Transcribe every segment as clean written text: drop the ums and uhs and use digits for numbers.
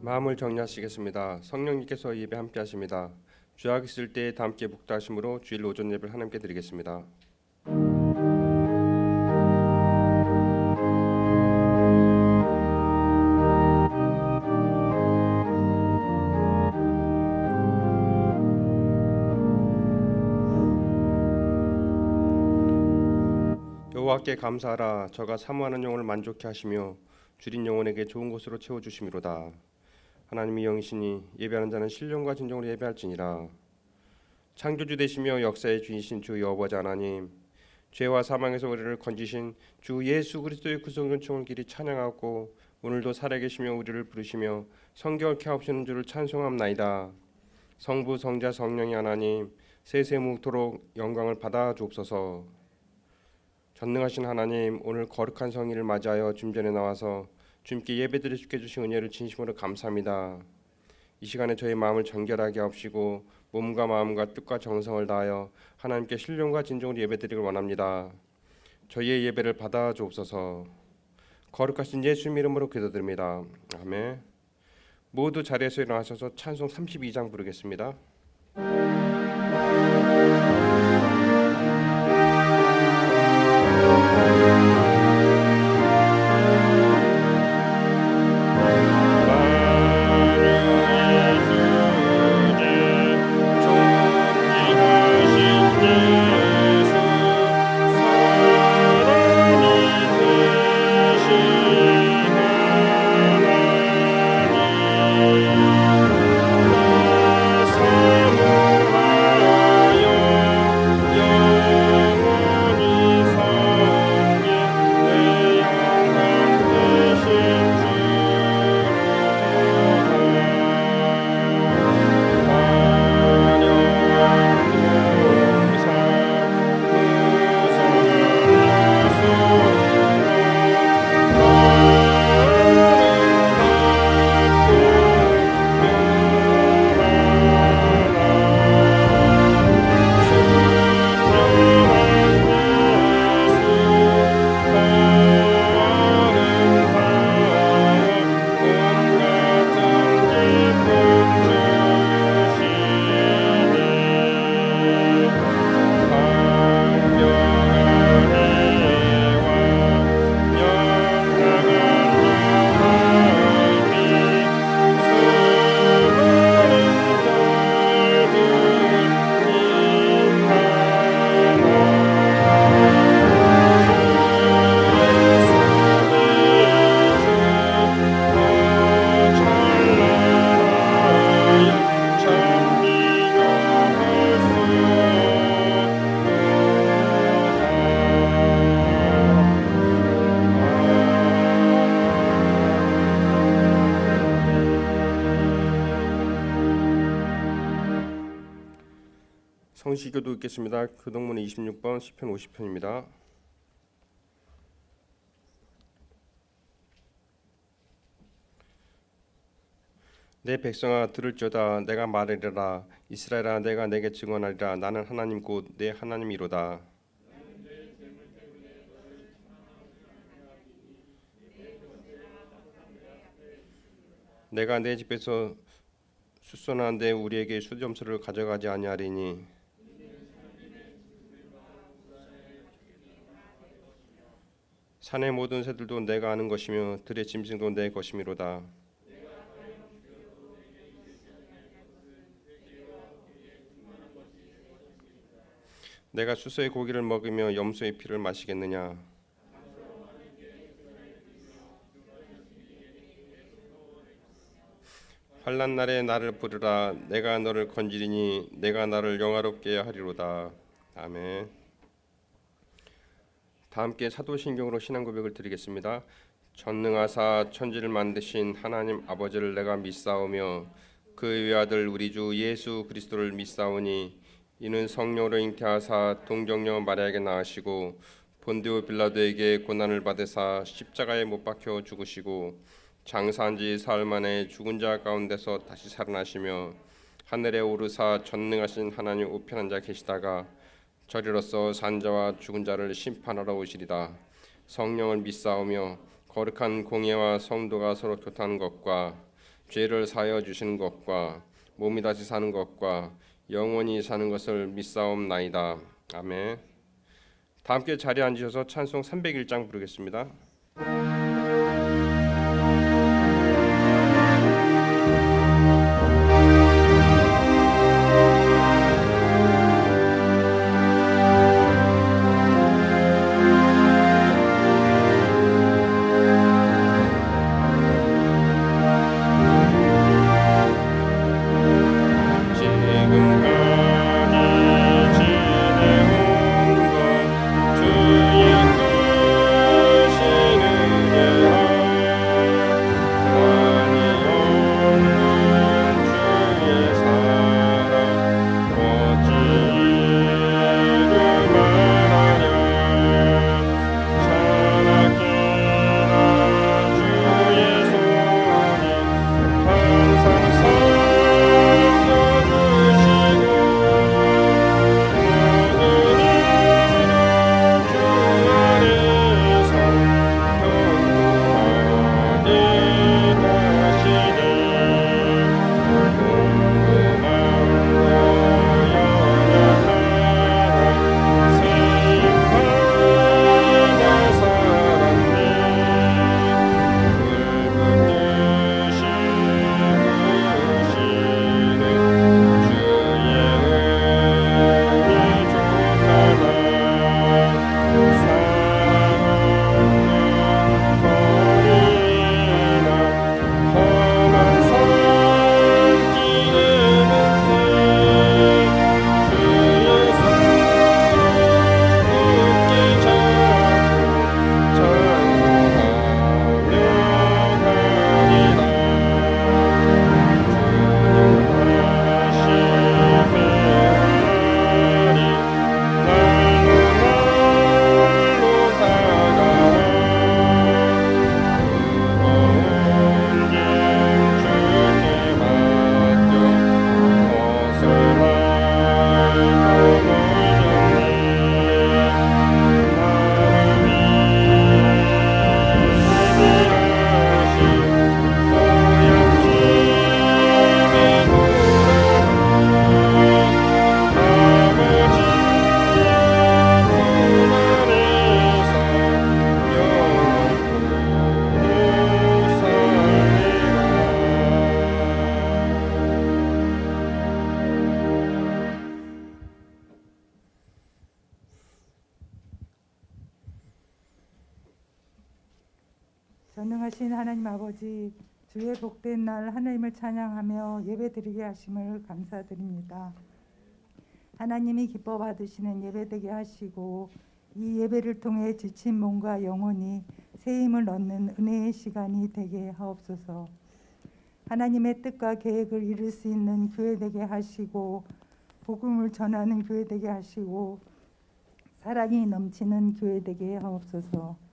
마음을 정리하시겠습니다. 성령님께서 예배 함께 하십니다. 주약 있을 때 다 함께 묵다하심으로 주일 오전 예배를 하나님께 드리겠습니다. 여호와께 감사하라. 저가 사모하는 영혼을 만족케 하시며 줄인 영혼에게 좋은 것으로 채워주심이로다. 하나님이 영이시니 예배하는 자는 신령과 진정으로 예배할지니라. 창조주 되시며 역사의 주이신 주 여호와 하나님, 죄와 사망에서 우리를 건지신 주 예수 그리스도의 구속연총을 길이 찬양하고 오늘도 살아계시며 우리를 부르시며 성경케 하옵시는 주를 찬송함나이다. 성부 성자 성령이 하나님 세세무토록 영광을 받아 주옵소서. 전능하신 하나님, 오늘 거룩한 성일을 맞이하여 주님 전에 나와서 주님께 예배드릴 수 있게 주신 은혜를 진심으로 감사합니다. 이 시간에 저희 마음을 정결하게 하옵시고 몸과 마음과 뜻과 정성을 다하여 하나님께 신령과 진정으로 예배드리길 원합니다. 저희의 예배를 받아 주옵소서. 거룩하신 예수님 이름으로 기도드립니다. 아멘. 모두 자리에서 일어나셔서 찬송 32장 부르겠습니다. 성시교도 읽겠습니다. 교동문의 26번 시편 50편입니다. 내 백성아 들을지어다. 내가 말하리라. 이스라엘아 내가 내게 증언하리라. 나는 하나님 곧 내 하나님이로다. 내가 내 집에서 수선하는데 우리에게 수점수를 가져가지 아니하리니 산의 모든 새들도 내가 아는 것이며 들의 짐승도 내 것이미로다. 내가 수소의 고기를 먹으며 염소의 피를 마시겠느냐. 환난 날에 나를 부르라. 내가 너를 건지리니 내가 나를 영화롭게 하리로다. 아멘. 다 함께 사도신경으로 신앙 고백을 드리겠습니다. 전능하사 천지를 만드신 하나님 아버지를 내가 믿사오며 그 외아들 우리 주 예수 그리스도를 믿사오니 이는 성령으로 잉태하사 동정녀 마리아에게 낳으시고 본디오 빌라도에게 고난을 받으사 십자가에 못 박혀 죽으시고 장사한 지 사흘 만에 죽은 자 가운데서 다시 살아나시며 하늘에 오르사 전능하신 하나님 우편한 자 계시다가 저리로서 산자와 죽은 자를 심판하러 오시리다. 성령을 믿사오며 거룩한 공예와 성도가 서로 교통하는 것과 죄를 사하여 주시는 것과 몸이 다시 사는 것과 영원히 사는 것을 믿사옵나이다. 아멘. 다 함께 자리에 앉으셔서 찬송 301장 부르겠습니다. 전능하신 하나님 아버지, 주의 복된 날 하나님을 찬양하며 예배드리게 하심을 감사드립니다. 하나님이 기뻐 받으시는 예배되게 하시고 이 예배를 통해 지친 몸과 영혼이 새 힘을 얻는 은혜의 시간이 되게 하옵소서. 하나님의 뜻과 계획을 이룰 수 있는 교회 되게 하시고 복음을 전하는 교회 되게 하시고 사랑이 넘치는 교회 되게 하옵소서.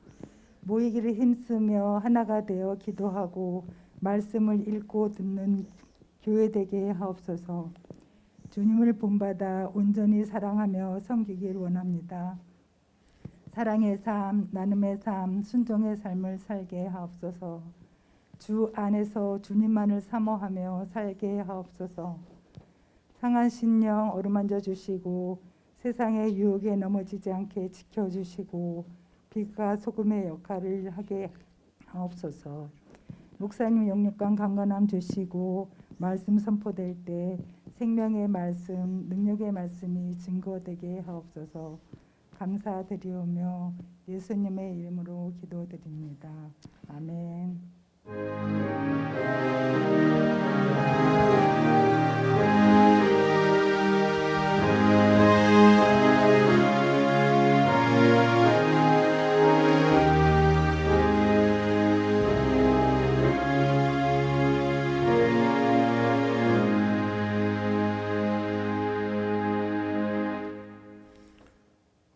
모이기를 힘쓰며 하나가 되어 기도하고 말씀을 읽고 듣는 교회 되게 하옵소서. 주님을 본받아 온전히 사랑하며 섬기길 원합니다. 사랑의 삶, 나눔의 삶, 순종의 삶을 살게 하옵소서. 주 안에서 주님만을 사모하며 살게 하옵소서. 상한 심령 어루만져 주시고 세상의 유혹에 넘어지지 않게 지켜주시고 빛과 소금의 역할을 하게 하옵소서. 목사님 영육간 강건함 주시고 말씀 선포될 때 생명의 말씀, 능력의 말씀이 증거되게 하옵소서. 감사드리오며 예수님의 이름으로 기도드립니다. 아멘.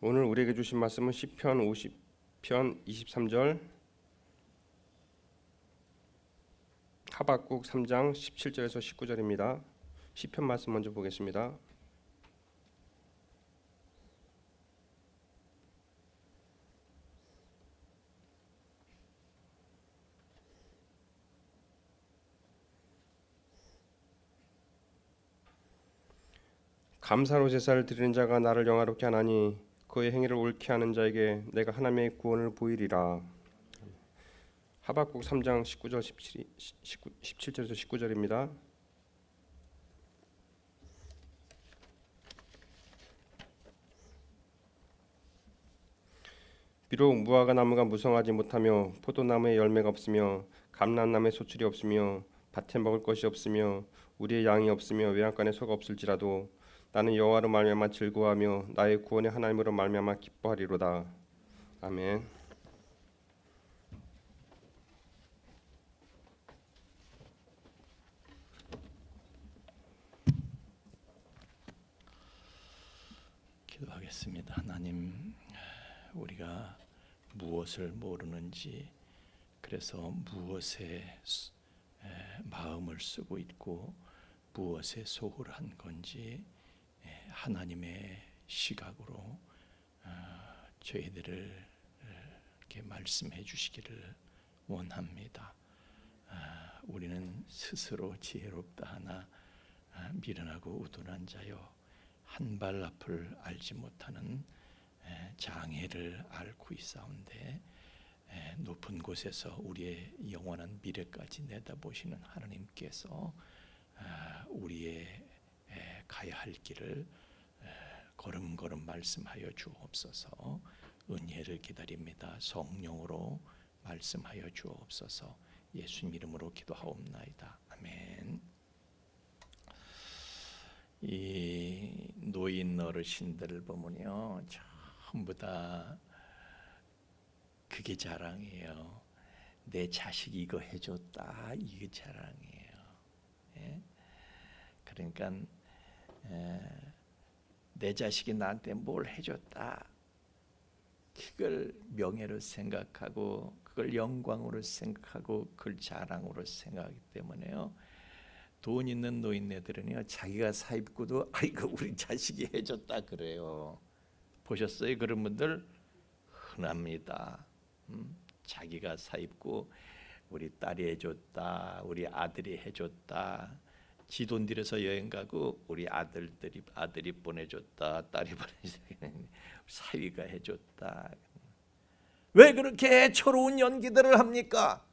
오늘 우리에게 주신 말씀은 시편 50편 23절, 하박국 3장 17절에서 19절입니다. 시편 말씀 먼저 보겠습니다. 감사로 제사를 드리는 자가 나를 영화롭게 하나니 그의 행위를 옳게 하는 자에게 내가 하나님의 구원을 보이리라. 하박국 3장 17절에서 19절입니다. 비록 무화과 나무가 무성하지 못하며 포도나무에 열매가 없으며 감람나무에 소출이 없으며 밭에 먹을 것이 없으며 우리의 양이 없으며 외양간에 소가 없을지라도 나는 여호와로 말미암아 즐거워하며 나의 구원의 하나님으로 말미암아 기뻐하리로다. 아멘. 기도하겠습니다. 하나님, 우리가 무엇을 모르는지, 그래서 무엇에 마음을 쓰고 있고 무엇에 소홀한 건지 하나님의 시각으로 저희들을 이렇게 말씀해 주시기를 원합니다. 우리는 스스로 지혜롭다 하나 미련하고 우둔한 자요, 한 발 앞을 알지 못하는 장애를 앓고 있사온데 높은 곳에서 우리의 영원한 미래까지 내다보시는 하나님께서 우리의 가야 할 길을 걸음걸음 말씀하여 주옵소서. 은혜를 기다립니다. 성령으로 말씀하여 주옵소서. 예수님 이름으로 기도하옵나이다. 아멘. 이 노인 어르신들을 보면요, 전부 다 그게 자랑이에요. 내 자식이 이거 해줬다, 이게 자랑이에요. 예? 그러니까 내 자식이 나한테 뭘 해줬다, 그걸 명예로 생각하고 그걸 영광으로 생각하고 그걸 자랑으로 생각하기 때문에요, 돈 있는 노인네들은요 자기가 사입고도 아이고 우리 자식이 해줬다 그래요. 보셨어요? 그런 분들 흔합니다. 자기가 사입고 우리 딸이 해줬다, 우리 아들이 해줬다, 지 돈 들여서 여행 가고 우리 아들이 보내줬다, 딸이 보내줬다, 사위가 해줬다. 왜 그렇게 초로운 연기들을 합니까?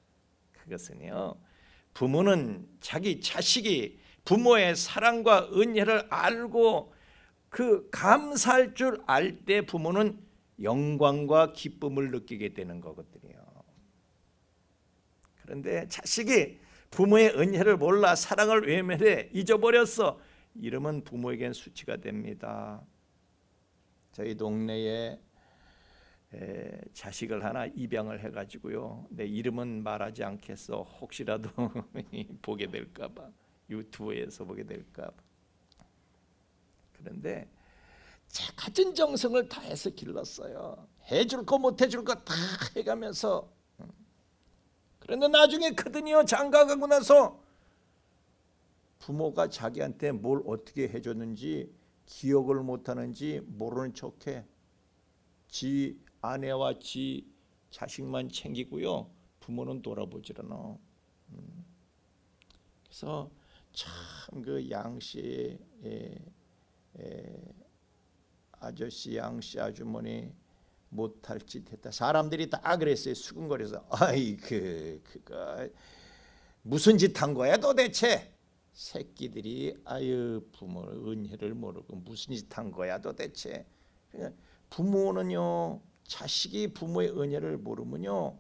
그것은요, 부모는 자기 자식이 부모의 사랑과 은혜를 알고 그 감사할 줄 알 때 부모는 영광과 기쁨을 느끼게 되는 거거든요. 그런데 자식이 부모의 은혜를 몰라 사랑을 외면해 잊어버렸어, 이러면 부모에겐 수치가 됩니다. 저희 동네에 자식을 하나 입양을 해가지고요, 내 이름은 말하지 않겠어. 혹시라도 보게 될까봐, 유튜브에서 보게 될까봐. 그런데 갖은 정성을 다해서 길렀어요. 해줄 거 못 해줄 거 다 해가면서. 그런데 나중에 크더니요, 장가가고 나서 부모가 자기한테 뭘 어떻게 해줬는지 기억을 못하는지 모르는 척해. 지 아내와 지 자식만 챙기고요, 부모는 돌아보질 않아. 그래서 참 그 양씨 아저씨, 양씨 아주머니 못할 짓 했다. 사람들이 다 그랬어요. 수근거려서 아이 그거 무슨 짓 한 거야 도대체. 새끼들이 아유 부모 은혜를 모르고 무슨 짓 한 거야 도대체. 부모는요, 자식이 부모의 은혜를 모르면요,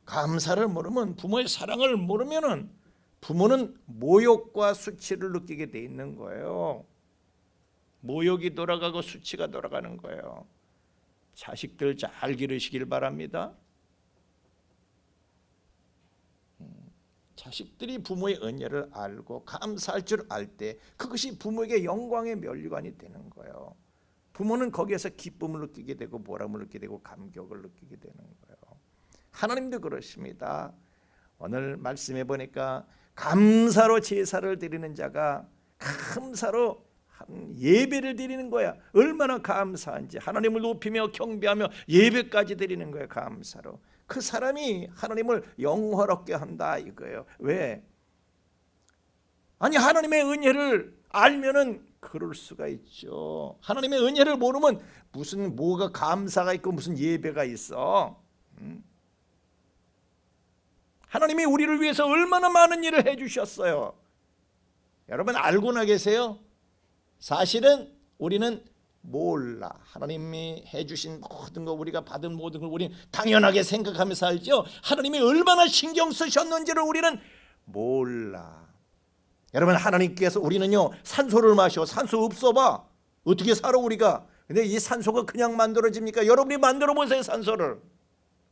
감사를 모르면, 부모의 사랑을 모르면은 부모는 모욕과 수치를 느끼게 돼 있는 거예요. 모욕이 돌아가고 수치가 돌아가는 거예요. 자식들 잘 기르시길 바랍니다. 자식들이 부모의 은혜를 알고 감사할 줄 알 때 그것이 부모에게 영광의 면류관이 되는 거예요. 부모는 거기에서 기쁨을 느끼게 되고 보람을 느끼게 되고 감격을 느끼게 되는 거예요. 하나님도 그렇습니다. 오늘 말씀해 보니까 감사로 제사를 드리는 자가 감사로 예배를 드리는 거야. 얼마나 감사한지 하나님을 높이며 경배하며 예배까지 드리는 거예요. 감사로. 그 사람이 하나님을 영화롭게 한다 이거예요. 왜? 아니 하나님의 은혜를 알면은 그 그럴 수가 있죠. 하나님의 은혜를 모르면 무슨 뭐가 감사가 있고 무슨 예배가 있어. 하나님이 우리를 위해서 얼마나 많은 일을 해주셨어요. 여러분 알고나 계세요? 사실은 우리는 몰라. 하나님이 해주신 모든 거, 우리가 받은 모든 걸 우리는 당연하게 생각하며 살죠. 하나님이 얼마나 신경 쓰셨는지를 우리는 몰라. 여러분 하나님께서 우리는요 산소를 마셔. 산소 없어 봐. 어떻게 살아 우리가. 근데 이 산소가 그냥 만들어집니까? 여러분이 만들어 보세요. 산소를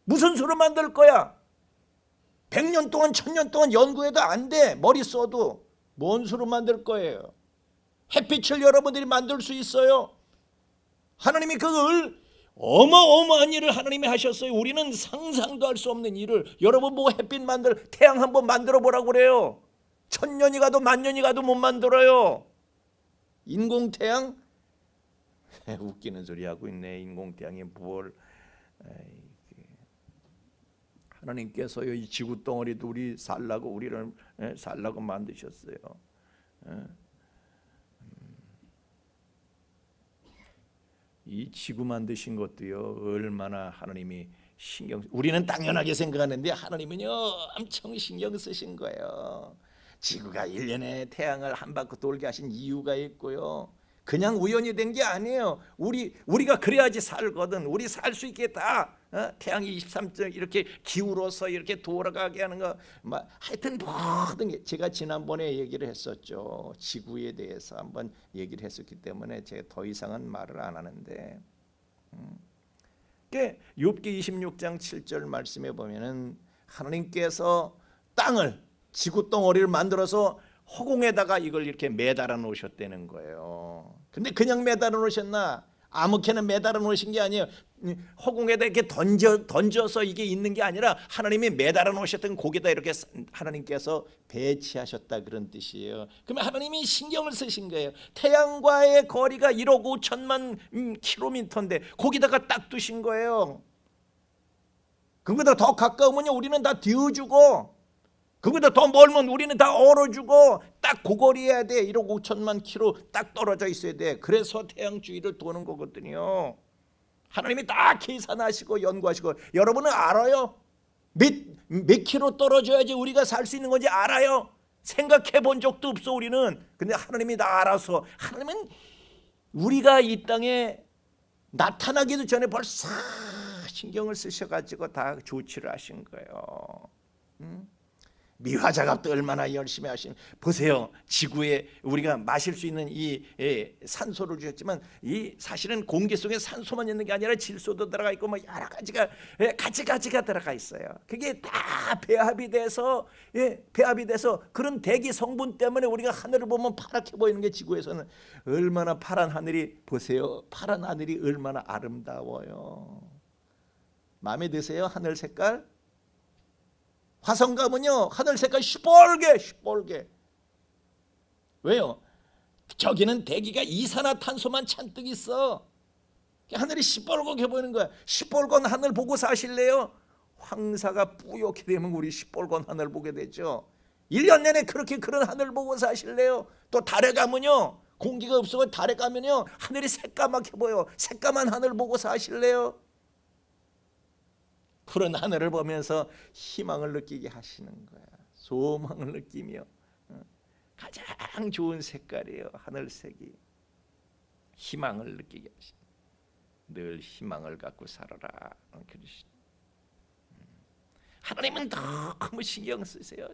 무슨 수로 만들 거야? 100년 동안 1000년 동안 연구해도 안 돼. 머리 써도. 뭔 수로 만들 거예요? 햇빛을 여러분들이 만들 수 있어요? 하나님이 그걸 어마어마한 일을 하나님이 하셨어요. 우리는 상상도 할 수 없는 일을. 여러분 보고 햇빛 태양 한번 만들어 보라고 그래요. 1000년이 가도 10,000년이 가도 못 만들어요. 인공태양? 웃기는 소리 하고 있네. 인공태양이 뭘. 하나님께서요 이 지구 덩어리도 우리 살라고 우리를 살라고 만드셨어요. 이 지구 만드신 것도요 얼마나 하나님이 우리는 당연하게 생각하는데 하나님은요 엄청 신경 쓰신 거예요. 지구가 1년에 태양을 한 바퀴 돌게 하신 이유가 있고요. 그냥 우연히 된 게 아니에요. 우리가 그래야지 살거든. 우리 살 수 있게 다 태양이 23점 이렇게 기울어서 이렇게 돌아가게 하는 거. 하여튼 모든 게 제가 지난번에 얘기를 했었죠. 지구에 대해서 한번 얘기를 했었기 때문에 제가 더 이상은 말을 안 하는데 욥기 26장 7절 말씀에 보면은 하나님께서 땅을 지구 덩어리를 만들어서 허공에다가 이걸 이렇게 매달아 놓으셨다는 거예요. 근데 그냥 매달아 놓으셨나? 아무렇게나 매달아 놓으신 게 아니에요. 허공에다 이렇게 던져서 이게 있는 게 아니라 하나님이 매달아 놓으셨던 거기다 이렇게 하나님께서 배치하셨다 그런 뜻이에요. 그러면 하나님이 신경을 쓰신 거예요. 태양과의 거리가 1억 5천만 킬로미터인데 거기다가 딱 두신 거예요. 그보다 더 가까우면요 우리는 다 뒤어주고 그보다 더 멀면 우리는 다 얼어주고 딱 고거리해야 돼. 1억 5천만 킬로 딱 떨어져 있어야 돼. 그래서 태양 주위를 도는 거거든요. 하나님이 딱 계산하시고 연구하시고 여러분은 알아요? 몇 킬로 떨어져야지 우리가 살 수 있는 건지 알아요? 생각해 본 적도 없어 우리는. 근데 하나님이 다 알아서 하나님은 우리가 이 땅에 나타나기도 전에 벌써 신경을 쓰셔가지고 다 조치를 하신 거예요. 미화작업도 얼마나 열심히 하신. 보세요. 지구에 우리가 마실 수 있는 이 산소를 주셨지만 이 사실은 공기 속에 산소만 있는 게 아니라 질소도 들어가 있고 뭐 여러 가지가 가지가 들어가 있어요. 그게 다 배합이 돼서 그런 대기 성분 때문에 우리가 하늘을 보면 파랗게 보이는 게 지구에서는 얼마나 파란 하늘이 보세요. 파란 하늘이 얼마나 아름다워요. 마음에 드세요? 하늘 색깔? 화성 가면요 하늘 색깔 시뻘게. 왜요? 저기는 대기가 이산화탄소만 잔뜩 있어. 하늘이 시뻘겋게 보이는 거야. 시뻘건 하늘 보고 사실래요? 황사가 뿌옇게 되면 우리 시뻘건 하늘 보게 되죠. 1년 내내 그렇게 그런 하늘 보고 사실래요? 또 달에 가면요 공기가 없어서 달에 가면요 하늘이 새까맣게 보여. 새까만 하늘 보고 사실래요? 푸른 하늘을 보면서 희망을 느끼게 하시는 거야. 소망을 느끼며 가장 좋은 색깔이에요. 하늘색이. 희망을 느끼게 하시는. 늘 희망을 갖고 살아라. 하나님은 너무 신경 쓰세요.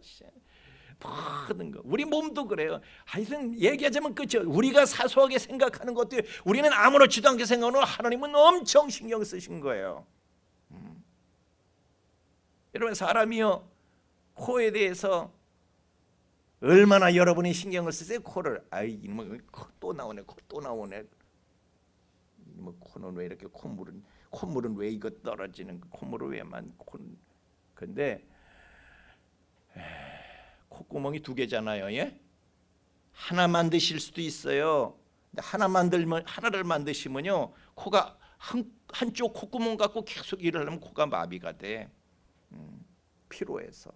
모든 거. 우리 몸도 그래요. 하여튼 얘기하자면 끝이요. 우리가 사소하게 생각하는 것도 우리는 아무렇지도 않게 생각하는 하나님은 엄청 신경 쓰신 거예요. 여러분 사람이요 코에 대해서 얼마나 여러분이 신경을 쓰세요? 코를. 또 나오네. 뭐 코는 왜 이렇게 콧물은 왜 이거 떨어지는 콧물을 왜만 근데 콧구멍이 2개잖아요. 예? 하나 만드실 수도 있어요. 근데 하나를 만드시면요 코가 한쪽 콧구멍 갖고 계속 일을 하면 코가 마비가 돼. 피로해서.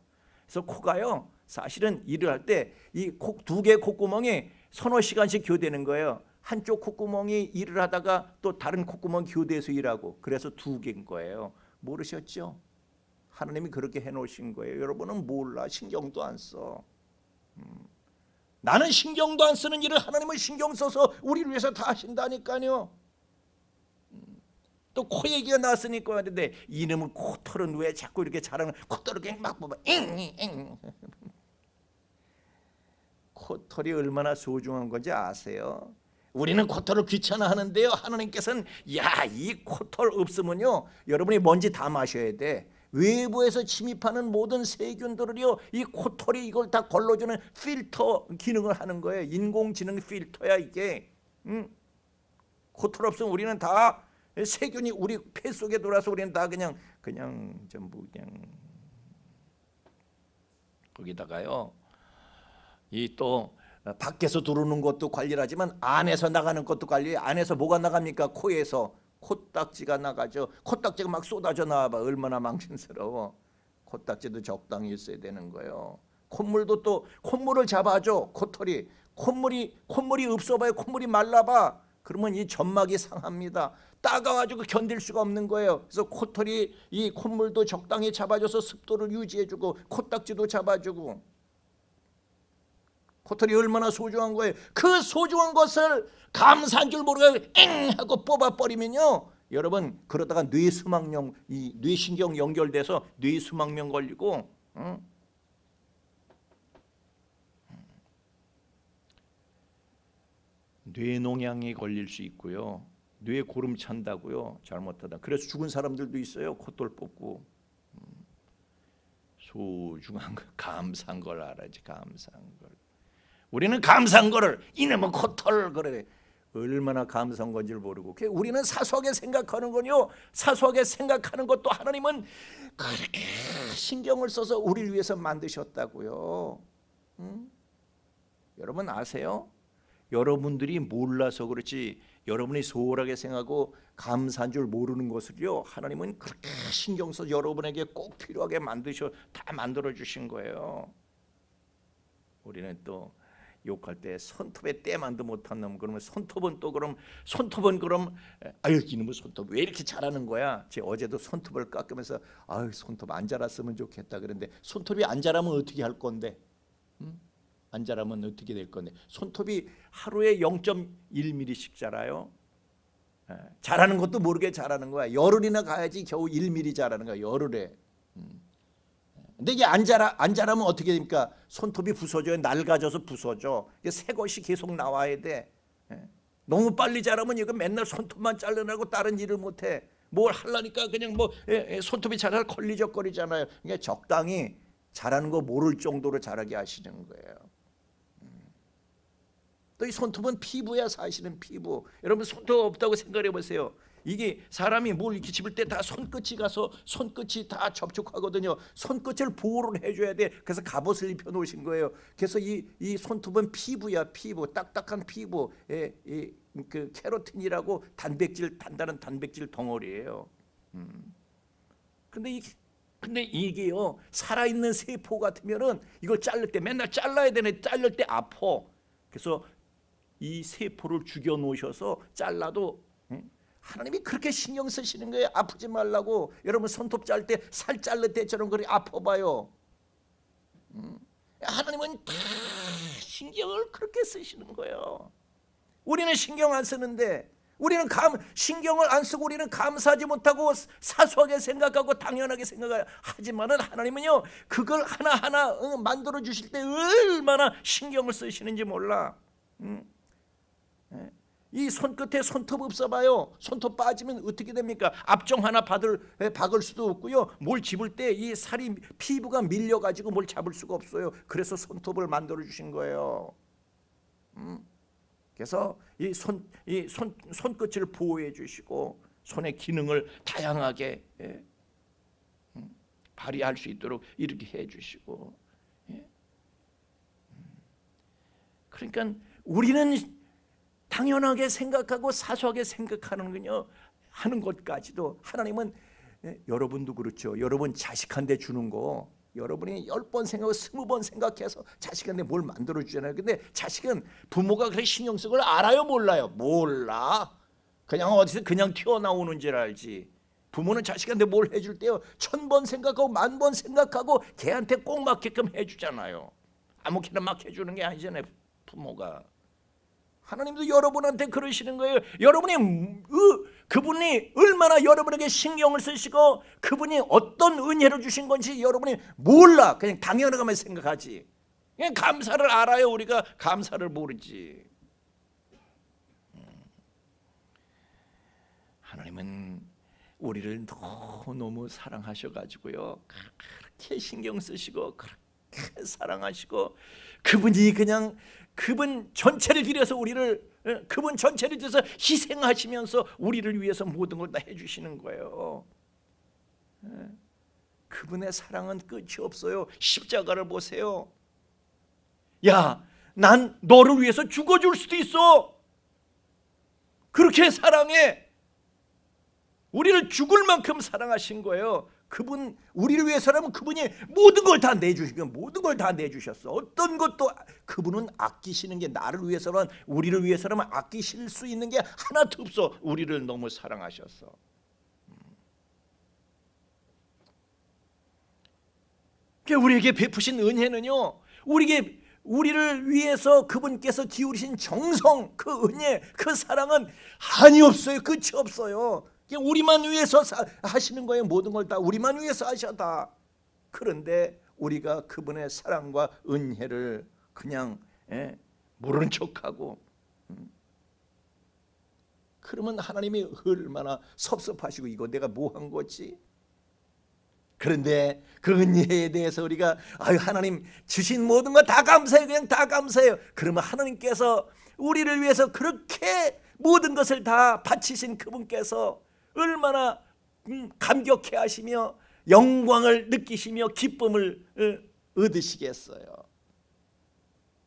그래서 코가요 사실은 일을 할 때 이 2개 콧구멍이 서너 시간씩 교대는 거예요. 한쪽 콧구멍이 일을 하다가 또 다른 콧구멍 교대에서 일하고 그래서 두 개인 거예요. 모르셨죠? 하나님이 그렇게 해놓으신 거예요. 여러분은 몰라. 신경도 안 써. 나는 신경도 안 쓰는 일을 하나님은 신경 써서 우리를 위해서 다 하신다니까요. 또 코 얘기가 나왔으니까 하는데 이놈의 코털은 왜 자꾸 이렇게 자랑을 코털을 그냥 막 뽑아 코털이 얼마나 소중한 건지 아세요? 우리는 코털을 귀찮아하는데요. 하나님께서는 야, 이 코털 없으면요 여러분이 먼지 다 마셔야 돼. 외부에서 침입하는 모든 세균들을요 이 코털이 이걸 다 걸러주는 필터 기능을 하는 거예요. 인공지능 필터야 이게. 코털 없으면 우리는 다 세균이 우리 폐 속에 돌아서 우리는 다 그냥 전부 그냥 거기다가요 이 또 밖에서 들어오는 것도 관리를 하지만 안에서 나가는 것도 관리해. 안에서 뭐가 나갑니까? 코에서 코딱지가 나가죠. 코딱지가 막 쏟아져 나와봐. 얼마나 망신스러워. 코딱지도 적당히 있어야 되는 거예요. 콧물도 또 콧물을 잡아줘. 코털이 콧물이 없어봐요. 콧물이 말라봐. 그러면 이 점막이 상합니다. 따가워가지고 견딜 수가 없는 거예요. 그래서 코털이 이 콧물도 적당히 잡아줘서 습도를 유지해주고 코딱지도 잡아주고. 코털이 얼마나 소중한 거예요. 그 소중한 것을 감사한 줄 모르고 엥 하고 뽑아버리면요 여러분 그러다가 뇌수막염, 이 뇌신경 연결돼서 뇌수막염 걸리고 뇌농양이 걸릴 수 있고요. 뇌고름 찬다고요. 잘못하다. 그래서 죽은 사람들도 있어요. 콧돌 뽑고. 소중한 거 감사한 걸 알아야지. 감사한 걸. 우리는 감사한 거를 이놈의 코털 그래 얼마나 감사한 건지를 모르고 우리는 사소하게 생각하는 건요 사소하게 생각하는 것도 하나님은 그렇게 신경을 써서 우리를 위해서 만드셨다고요. 여러분 아세요? 여러분들이 몰라서 그렇지 여러분이 소홀하게 생각하고 감사한 줄 모르는 것을요 하나님은 그렇게 신경 써서 여러분에게 꼭 필요하게 다 만들어 주신 거예요. 우리는 또 욕할 때 손톱에 때만도 못한 놈 그러면 손톱은 그럼 아유 이놈의 손톱 왜 이렇게 자라는 거야? 제가 어제도 손톱을 깎으면서 아유 손톱 안 자랐으면 좋겠다 그랬는데 손톱이 안 자라면 어떻게 할 건데? 안 자라면 어떻게 될 건데? 손톱이 하루에 0.1mm씩 자라요. 자라는 것도 모르게 자라는 거야. 열흘이나 가야지 겨우 1mm 자라는 거야. 열흘에. 근데 이게 안 자라면 어떻게 됩니까? 손톱이 부서져요. 낡아져서 부서져. 새 것이 계속 나와야 돼. 너무 빨리 자라면 이거 맨날 손톱만 잘라내고 다른 일을 못해. 뭘 하려니까 그냥 손톱이 자라 걸리적거리잖아요. 그러니까 적당히 자라는 거 모를 정도로 자라게 하시는 거예요. 또 이 손톱은 피부야. 사실은 피부. 여러분 손톱 없다고 생각해 보세요. 이게 사람이 뭘 이렇게 집을 때 다 손끝이 가서 손끝이 다 접촉하거든요. 손끝을 보호를 해줘야 돼. 그래서 갑옷을 입혀 놓으신 거예요. 그래서 이 손톱은 피부야. 피부. 딱딱한 피부. 그 케로틴이라고 단단한 단백질 덩어리예요. 근데 이게요 살아있는 세포 같으면은 이걸 자를 때 맨날 잘라야 되네. 자를 때 아파. 그래서 이 세포를 죽여 놓으셔서 잘라도 하나님이 그렇게 신경 쓰시는 거예요. 아프지 말라고. 여러분 손톱 짤 때 살 자를 때처럼 그렇게 아파봐요. 하나님은 다 신경을 그렇게 쓰시는 거예요. 우리는 신경 안 쓰는데 우리는 신경을 안 쓰고 우리는 감사하지 못하고 사소하게 생각하고 당연하게 생각하지만은 하나님은요 그걸 하나하나 만들어 주실 때 얼마나 신경을 쓰시는지 몰라. 이 손끝에 손톱 없어봐요. 손톱 빠지면 어떻게 됩니까? 압정 하나 박을 수도 없고요. 뭘 집을 때 이 살이 피부가 밀려가지고 뭘 잡을 수가 없어요. 그래서 손톱을 만들어 주신 거예요. 그래서 이 손끝을 보호해 주시고 손의 기능을 다양하게 발휘할 수 있도록 이렇게 해 주시고. 그러니까 우리는 당연하게 생각하고 사소하게 생각하는 것까지도 하나님은 여러분도 그렇죠. 여러분 자식한테 주는 거 여러분이 10번 생각하고 20번 생각해서 자식한테 뭘 만들어 주잖아요. 근데 자식은 부모가 그렇게 신경 쓰는 걸 알아요, 몰라요? 몰라. 그냥 어디서 그냥 튀어나오는 줄 알지. 부모는 자식한테 뭘 해줄 때요 1000번 생각하고 10,000번 생각하고 걔한테 꼭 맞게끔 해주잖아요. 아무렇게나 막 해주는 게 아니잖아요, 부모가. 하나님도 여러분한테 그러시는 거예요. 여러분이 그분이 얼마나 여러분에게 신경을 쓰시고 그분이 어떤 은혜를 주신 건지 여러분이 몰라. 그냥 당연하게만 생각하지. 그냥 감사를 알아요. 우리가 감사를 모르지. 하나님은 우리를 너무 사랑하셔가지고요 그렇게 신경 쓰시고 그렇게 사랑하시고 그분이 그냥 그분 전체를 들여서 우리를 그분 전체를 들여서 희생하시면서 우리를 위해서 모든 걸 다 해주시는 거예요. 그분의 사랑은 끝이 없어요. 십자가를 보세요. 야, 난 너를 위해서 죽어줄 수도 있어. 그렇게 사랑해. 우리를 죽을 만큼 사랑하신 거예요. 그분 우리를 위해서라면 그분이 모든 걸 다 내주시고 모든 걸 다 내주셨어. 어떤 것도 그분은 아끼시는 게 나를 위해서라면 우리를 위해서라면 아끼실 수 있는 게 하나도 없어. 우리를 너무 사랑하셨어. 우리에게 베푸신 은혜는요. 우리를 위해서 그분께서 기울이신 정성, 그 은혜, 그 사랑은 한이 없어요. 끝이 없어요. 우리만 위해서 하시는 거예요. 모든 걸 다 우리만 위해서 하셔다. 그런데 우리가 그분의 사랑과 은혜를 그냥 모르는 척하고 그러면 하나님이 얼마나 섭섭하시고 이거 내가 뭐 한 거지? 그런데 그 은혜에 대해서 우리가 아유 하나님 주신 모든 거 다 감사해요. 그냥 다 감사해요. 그러면 하나님께서 우리를 위해서 그렇게 모든 것을 다 바치신 그분께서 얼마나 감격해 하시며 영광을 느끼시며 기쁨을 얻으시겠어요.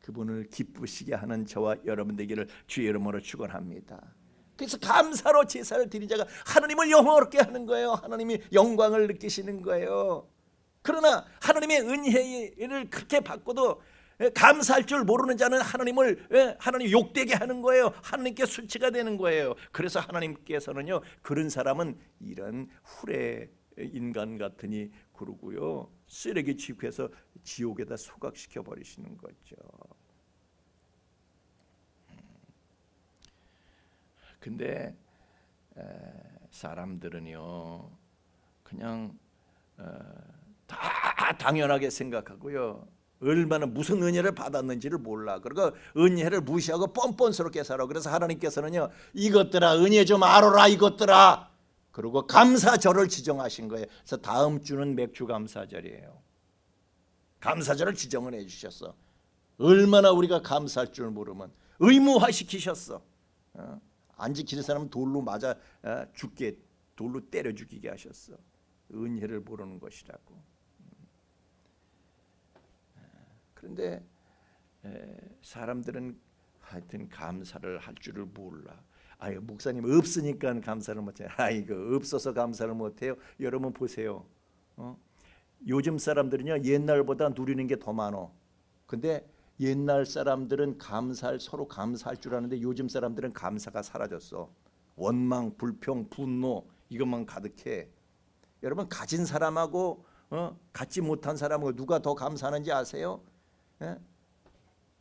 그분을 기쁘시게 하는 저와 여러분 되기를 주의 이름으로 축원합니다. 그래서 감사로 제사를 드린 자가 하나님을 영광스럽게 하는 거예요. 하나님이 영광을 느끼시는 거예요. 그러나 하나님의 은혜를 그렇게 받고도 감사할 줄 모르는 자는 하나님 욕되게 하는 거예요. 하나님께 수치가 되는 거예요. 그래서 하나님께서는요 그런 사람은 이런 후레 인간 같으니 그러고요 쓰레기 취급해서 지옥에다 소각시켜 버리시는 거죠. 근데 사람들은요 그냥 다 당연하게 생각하고요 얼마나 무슨 은혜를 받았는지를 몰라. 그리고 은혜를 무시하고 뻔뻔스럽게 살아. 그래서 하나님께서는요 이것들아 은혜 좀 알아라 이것들아. 그리고 감사절을 지정하신 거예요. 그래서 다음 주는 맥주 감사절이에요. 감사절을 지정을 해주셨어. 얼마나 우리가 감사할 줄 모르면 의무화시키셨어. 안 지키는 사람은 돌로 맞아 죽게 돌로 때려 죽이게 하셨어. 은혜를 모르는 것이라고. 그런데 사람들은 하여튼 감사를 할 줄을 몰라. 아유 목사님 없으니까 감사를 못해. 아이고 없어서 감사를 못해요. 여러분 보세요. 요즘 사람들은요 옛날보다 누리는 게 더 많어. 근데 옛날 사람들은 서로 감사할 줄 아는데 요즘 사람들은 감사가 사라졌어. 원망, 불평, 분노 이것만 가득해. 여러분 가진 사람하고 갖지 못한 사람하고 누가 더 감사하는지 아세요?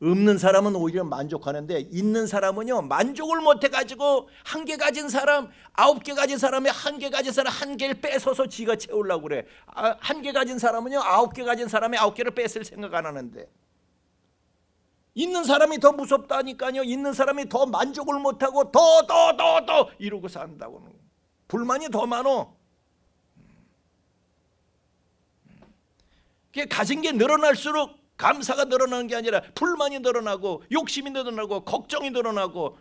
없는 사람은 오히려 만족하는데 있는 사람은요 만족을 못해 가지고 1개 가진 사람 9개 가진 사람이 1개 가진 사람 1개를 뺏어서 지가 채우려고 그래. 1개 가진 사람은요 9개 가진 사람이 9개를 뺏을 생각 안 하는데 있는 사람이 더 무섭다니까요. 있는 사람이 더 만족을 못하고 더 이러고 산다고. 불만이 더 많어. 가진 게 늘어날수록 감사가 늘어나는 게 아니라 불만이 늘어나고 욕심이 늘어나고 걱정이 늘어나고.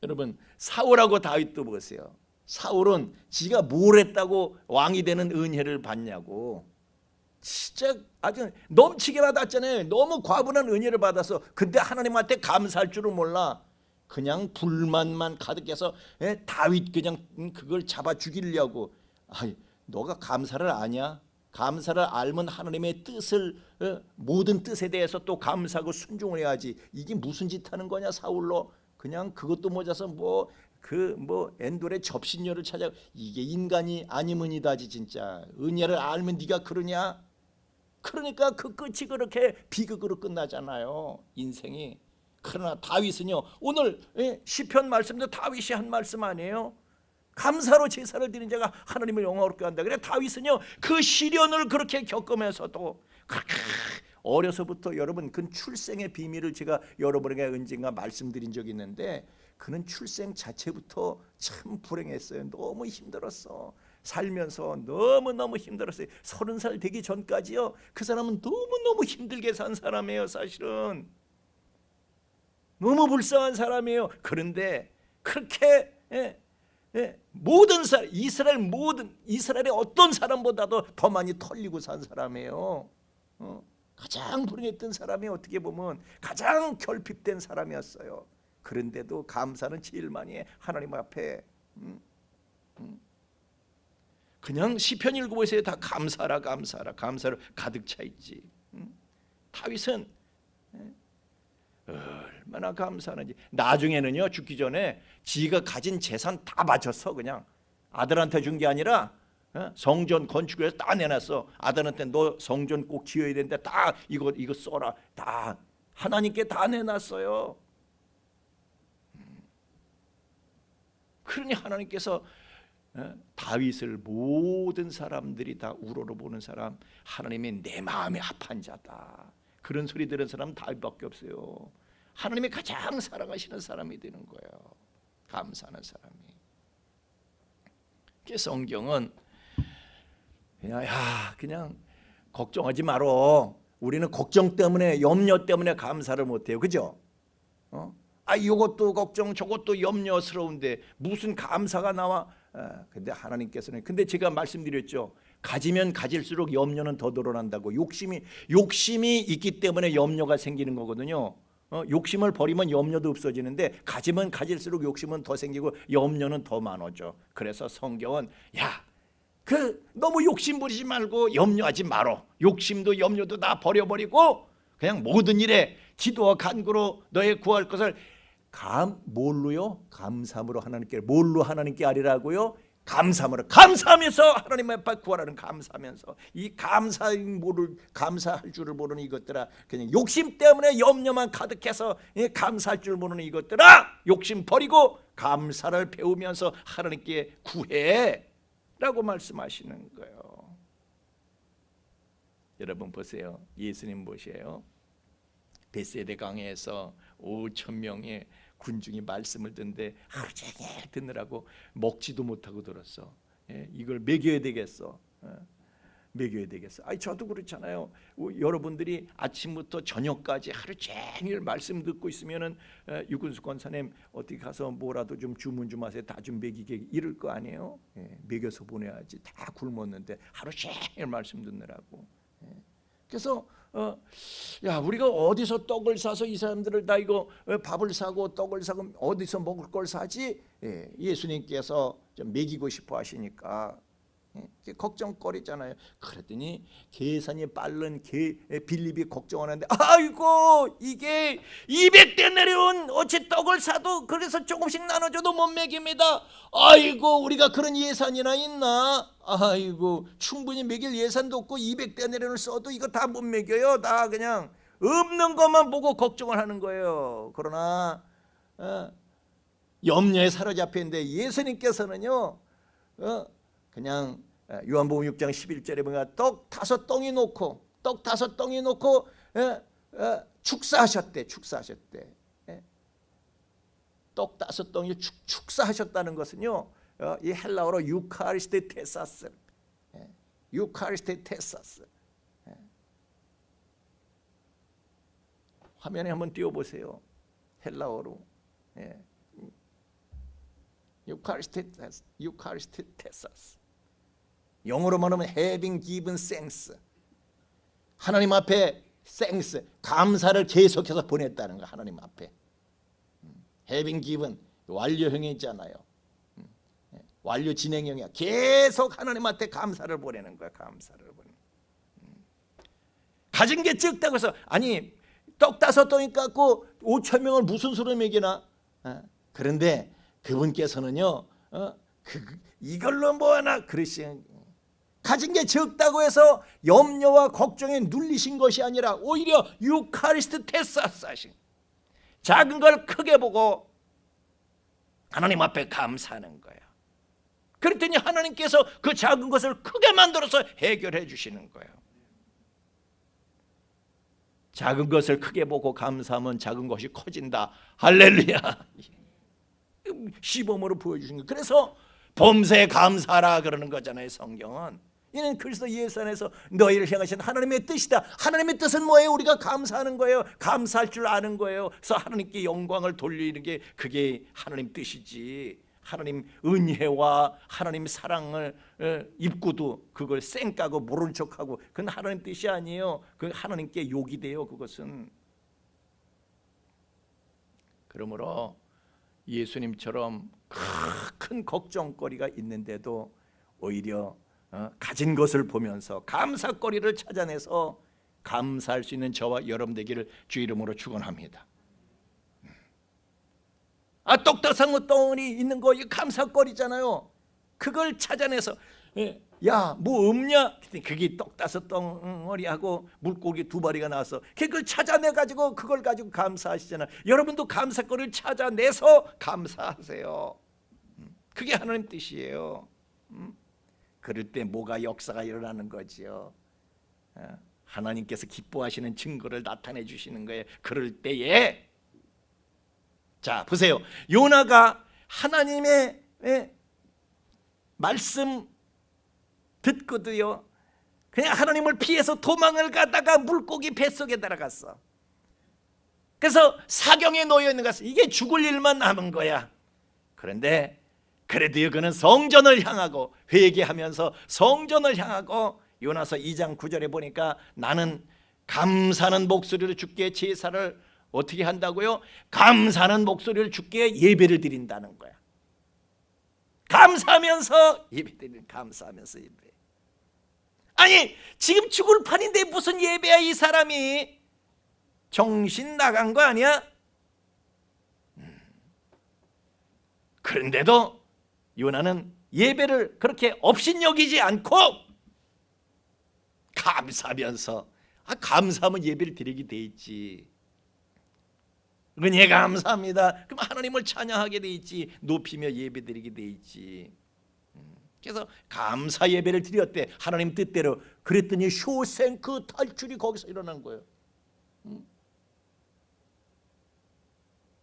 여러분 사울하고 다윗도 보세요. 사울은 지가 뭘 했다고 왕이 되는 은혜를 받냐고. 진짜 아주 넘치게 받았잖아요. 너무 과분한 은혜를 받아서. 근데 하나님한테 감사할 줄은 몰라. 그냥 불만만 가득해서 다윗 그냥 그걸 잡아 죽이려고. 아이, 너가 감사를 아냐? 감사를 알면 하나님의 뜻을 모든 뜻에 대해서 또 감사하고 순종을 해야지. 이게 무슨 짓 하는 거냐 사울로. 그냥 그것도 모자서 엔돌의 접신녀를 찾아. 이게 인간이 아니면이다지 진짜. 은혜를 알면 네가 그러냐? 그러니까 그 끝이 그렇게 비극으로 끝나잖아요, 인생이. 그러나 다윗은요, 오늘 시편 말씀도 다윗이 한 말씀 아니에요? 감사로 제사를 드린 자가 하나님을 영광롭게 한다. 그래 다윗은요 그 시련을 그렇게 겪으면서도 그렇게 어려서부터, 여러분 그 출생의 비밀을 제가 여러분에게 언젠가 말씀드린 적이 있는데, 그는 출생 자체부터 참 불행했어요. 너무 힘들었어. 살면서 너무너무 힘들었어요. 30살 되기 전까지요 그 사람은 너무너무 힘들게 산 사람이에요. 사실은 너무 불쌍한 사람이에요. 그런데 그렇게 모든 사람, 이스라엘의 어떤 사람보다도 더 많이 털리고 산 사람이에요. 가장 불행했던 사람이 어떻게 보면 가장 결핍된 사람이었어요. 그런데도 감사는 제일 많이 해, 하나님 앞에. 그냥 시편 읽어보세요. 다 감사라 감사라 감사로 가득 차 있지. 다윗은 얼마나 감사하는지. 나중에는요 죽기 전에 지가 가진 재산 다 바쳤어. 그냥 아들한테 준 게 아니라 성전 건축을 다 내놨어. 아들한테 너 성전 꼭 지어야 되는데 다 이거 써라. 다 하나님께 다 내놨어요. 그러니 하나님께서 다윗을 모든 사람들이 다 우러러 보는 사람, 하나님이 내 마음에 합한 자다, 그런 소리 들은 사람은 다윗밖에 없어요. 하나님이 가장 사랑하시는 사람이 되는 거예요. 감사하는 사람이. 그래서 성경은 그냥 걱정하지 말어. 우리는 걱정 때문에, 염려 때문에 감사를 못해요. 그죠? 이것도 걱정 저것도 염려스러운데 무슨 감사가 나와. 근데 하나님께서는, 근데 제가 말씀드렸죠, 가지면 가질수록 염려는 더 늘어난다고. 욕심이 있기 때문에 염려가 생기는 거거든요. 욕심을 버리면 염려도 없어지는데 가지면 가질수록 욕심은 더 생기고 염려는 더 많아져. 그래서 성경은 너무 욕심 부리지 말고 염려하지 말어. 욕심도 염려도 다 버려버리고 그냥 모든 일에 기도와 간구로 너의 구할 것을 뭘로요? 감사함으로 하나님께. 뭘로 하나님께 아리라고요? 감사함으로. 감사하면서 하나님 앞에 구하라는, 감사하면서. 이 감사할 줄을 모르는 이것들아, 그냥 욕심 때문에 염려만 가득해서 감사할 줄 모르는 이것들아, 욕심 버리고 감사를 배우면서 하나님께 구해 라고 말씀하시는 거예요. 여러분 보세요. 예수님 보세요. 베세데 강에서 5,000명의 군중이 말씀을 듣는데 하루 종일 듣느라고 먹지도 못하고 들었어. 이걸 먹여야 되겠어. 먹여야 되겠어. 저도 그렇잖아요. 여러분들이 아침부터 저녁까지 하루 종일 말씀 듣고 있으면은 유근수 권사님 어떻게 가서 뭐라도 좀 주문 좀 하세요. 다 좀 먹이게 이럴 거 아니에요. 먹여서 보내야지. 다 굶었는데 하루 종일 말씀 듣느라고. 그래서 우리가 어디서 떡을 사서 이 사람들을 다 이거 밥을 사고 떡을 사고 어디서 먹을 걸 사지? 예수님께서 좀 먹이고 싶어 하시니까 걱정거리잖아요. 그랬더니 계산이 빠른 빌립이 걱정하는데, 아이고 이게 200대 내려온 어찌 떡을 사도 그래서 조금씩 나눠줘도 못 먹입니다. 아이고 우리가 그런 예산이나 있나? 아이고 충분히 먹일 예산도 없고 200대 내려온 써도 이거 다 못 먹여요. 다 그냥 없는 것만 보고 걱정을 하는 거예요. 그러나 염려에 사로잡혀 있는데 예수님께서는요 그냥 요한복음 6장 11절에 보면 떡 5덩이 놓고 축사하셨대. 떡 5덩이 축사하셨다는 것은요, 이 헬라어로 유카리스테테사스. 화면에 한번 띄워보세요. 헬라어로 유카리스테테사스. 영어로 말하면 having given thanks. 하나님 앞에 thanks, 감사를 계속해서 보냈다는 거. 하나님 앞에 having given 완료형이 있잖아요. 완료 진행형이야. 계속 하나님한테 감사를 보내는 거야. 감사를 보내. 가진 게 적다고 해서 아니 떡 5덩이 갖고 5천 명을 무슨 수로 먹이나? 그런데 그분께서는요, 이걸로 뭐 하나 그러시는. 가진 게 적다고 해서 염려와 걱정에 눌리신 것이 아니라 오히려 유카리스트 테사사신, 작은 걸 크게 보고 하나님 앞에 감사하는 거예요. 그랬더니 하나님께서 그 작은 것을 크게 만들어서 해결해 주시는 거예요. 작은 것을 크게 보고 감사하면 작은 것이 커진다. 할렐루야. 시범으로 보여주신 거예요. 그래서 범사에 감사하라 그러는 거잖아요. 성경은 이는 그리스도 예수 안에서 너희를 향하신 하나님의 뜻이다. 하나님의 뜻은 뭐예요? 우리가 감사하는 거예요. 감사할 줄 아는 거예요. 그래서 하나님께 영광을 돌리는 게 그게 하나님 뜻이지. 하나님 은혜와 하나님 사랑을 입고도 그걸 쌩까고 모른 척하고 그건 하나님 뜻이 아니에요. 그 하나님께 욕이 돼요. 그것은. 그러므로 예수님처럼 큰 걱정거리가 있는데도 오히려 가진 것을 보면서 감사거리를 찾아내서 감사할 수 있는 저와 여러분 되기를 주 이름으로 축원합니다. 떡 5덩어리 있는 거 이거 감사거리잖아요. 그걸 찾아내서 야 뭐 없냐? 그게 떡 5덩어리하고 물고기 2마리가 나왔어. 그걸 찾아내 가지고 그걸 가지고 감사하시잖아요. 여러분도 감사거리를 찾아내서 감사하세요. 그게 하나님 뜻이에요. 그럴 때 뭐가 역사가 일어나는 거지요. 하나님께서 기뻐하시는 증거를 나타내 주시는 거예요. 그럴 때에 자 보세요. 요나가 하나님의 말씀 듣고도요 그냥 하나님을 피해서 도망을 가다가 물고기 뱃속에 들어갔어. 그래서 사경에 놓여 있는 것은 이게 죽을 일만 남은 거야. 그런데 그래도요 그는 성전을 향하고 회개하면서 성전을 향하고 요나서 2장 9절에 보니까 나는 감사하는 목소리로 주께 제사를 어떻게 한다고요? 감사하는 목소리를 주께 예배를 드린다는 거야. 감사하면서 예배 드리는, 감사하면서 예배. 아니 지금 죽을 판인데 무슨 예배야? 이 사람이 정신 나간 거 아니야? 그런데도 요나는 예배를 그렇게 업신여기지 않고 감사하면서 감사하면 예배를 드리게 돼 있지. 은혜 감사합니다. 그럼 하나님을 찬양하게 돼 있지. 높이며 예배드리게 돼 있지. 그래서 감사 예배를 드렸대. 하나님 뜻대로. 그랬더니 쇼생크 탈출이 거기서 일어난 거예요.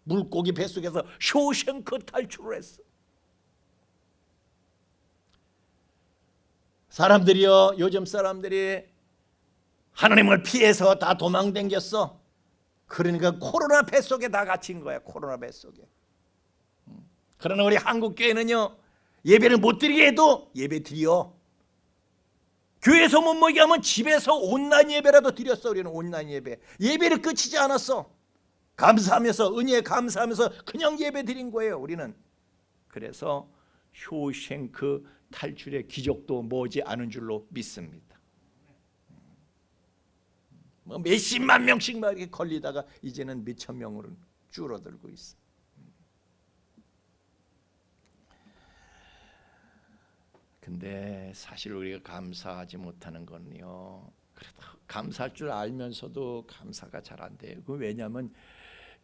물고기 뱃속에서 쇼생크 탈출을 했어. 사람들이요, 요즘 사람들이 하나님을 피해서 다 도망댕겼어. 그러니까 코로나 뱃속에 다 갇힌 거야. 코로나 뱃속에. 그러나 우리 한국교회는요 예배를 못 드리게 해도 예배 드려. 교회에서 못 먹게 하면 집에서 온라인 예배라도 드렸어. 우리는 온라인 예배. 예배를 끝이지 않았어. 감사하면서 은혜에 감사하면서 그냥 예배 드린 거예요. 우리는. 그래서 쇼생크 탈출의 기적도 머지 않은 줄로 믿습니다. 뭐 몇십만 명씩 막 이렇게 걸리다가 이제는 몇천 명으로 줄어들고 있어. 근데 사실 우리가 감사하지 못하는 건요. 그래도 감사할 줄 알면서도 감사가 잘 안 돼요. 그 왜냐하면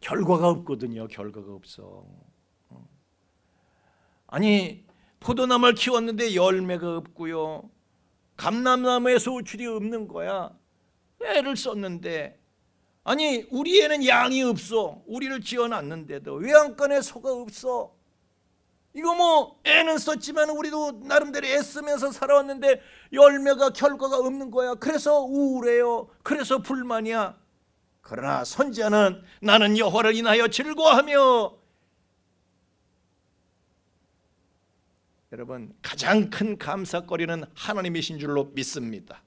결과가 없거든요. 결과가 없어. 아니 포도나무를 키웠는데 열매가 없고요. 감람나무에 소출이 없는 거야. 애를 썼는데 아니 우리 애는 양이 없어. 우리를 지어놨는데도 외양간에 소가 없어. 이거 뭐 애는 썼지만 우리도 나름대로 애쓰면서 살아왔는데 열매가 결과가 없는 거야. 그래서 우울해요. 그래서 불만이야. 그러나 선지자는 나는 여호와를 인하여 즐거워하며, 여러분 가장 큰 감사거리는 하나님이신 줄로 믿습니다.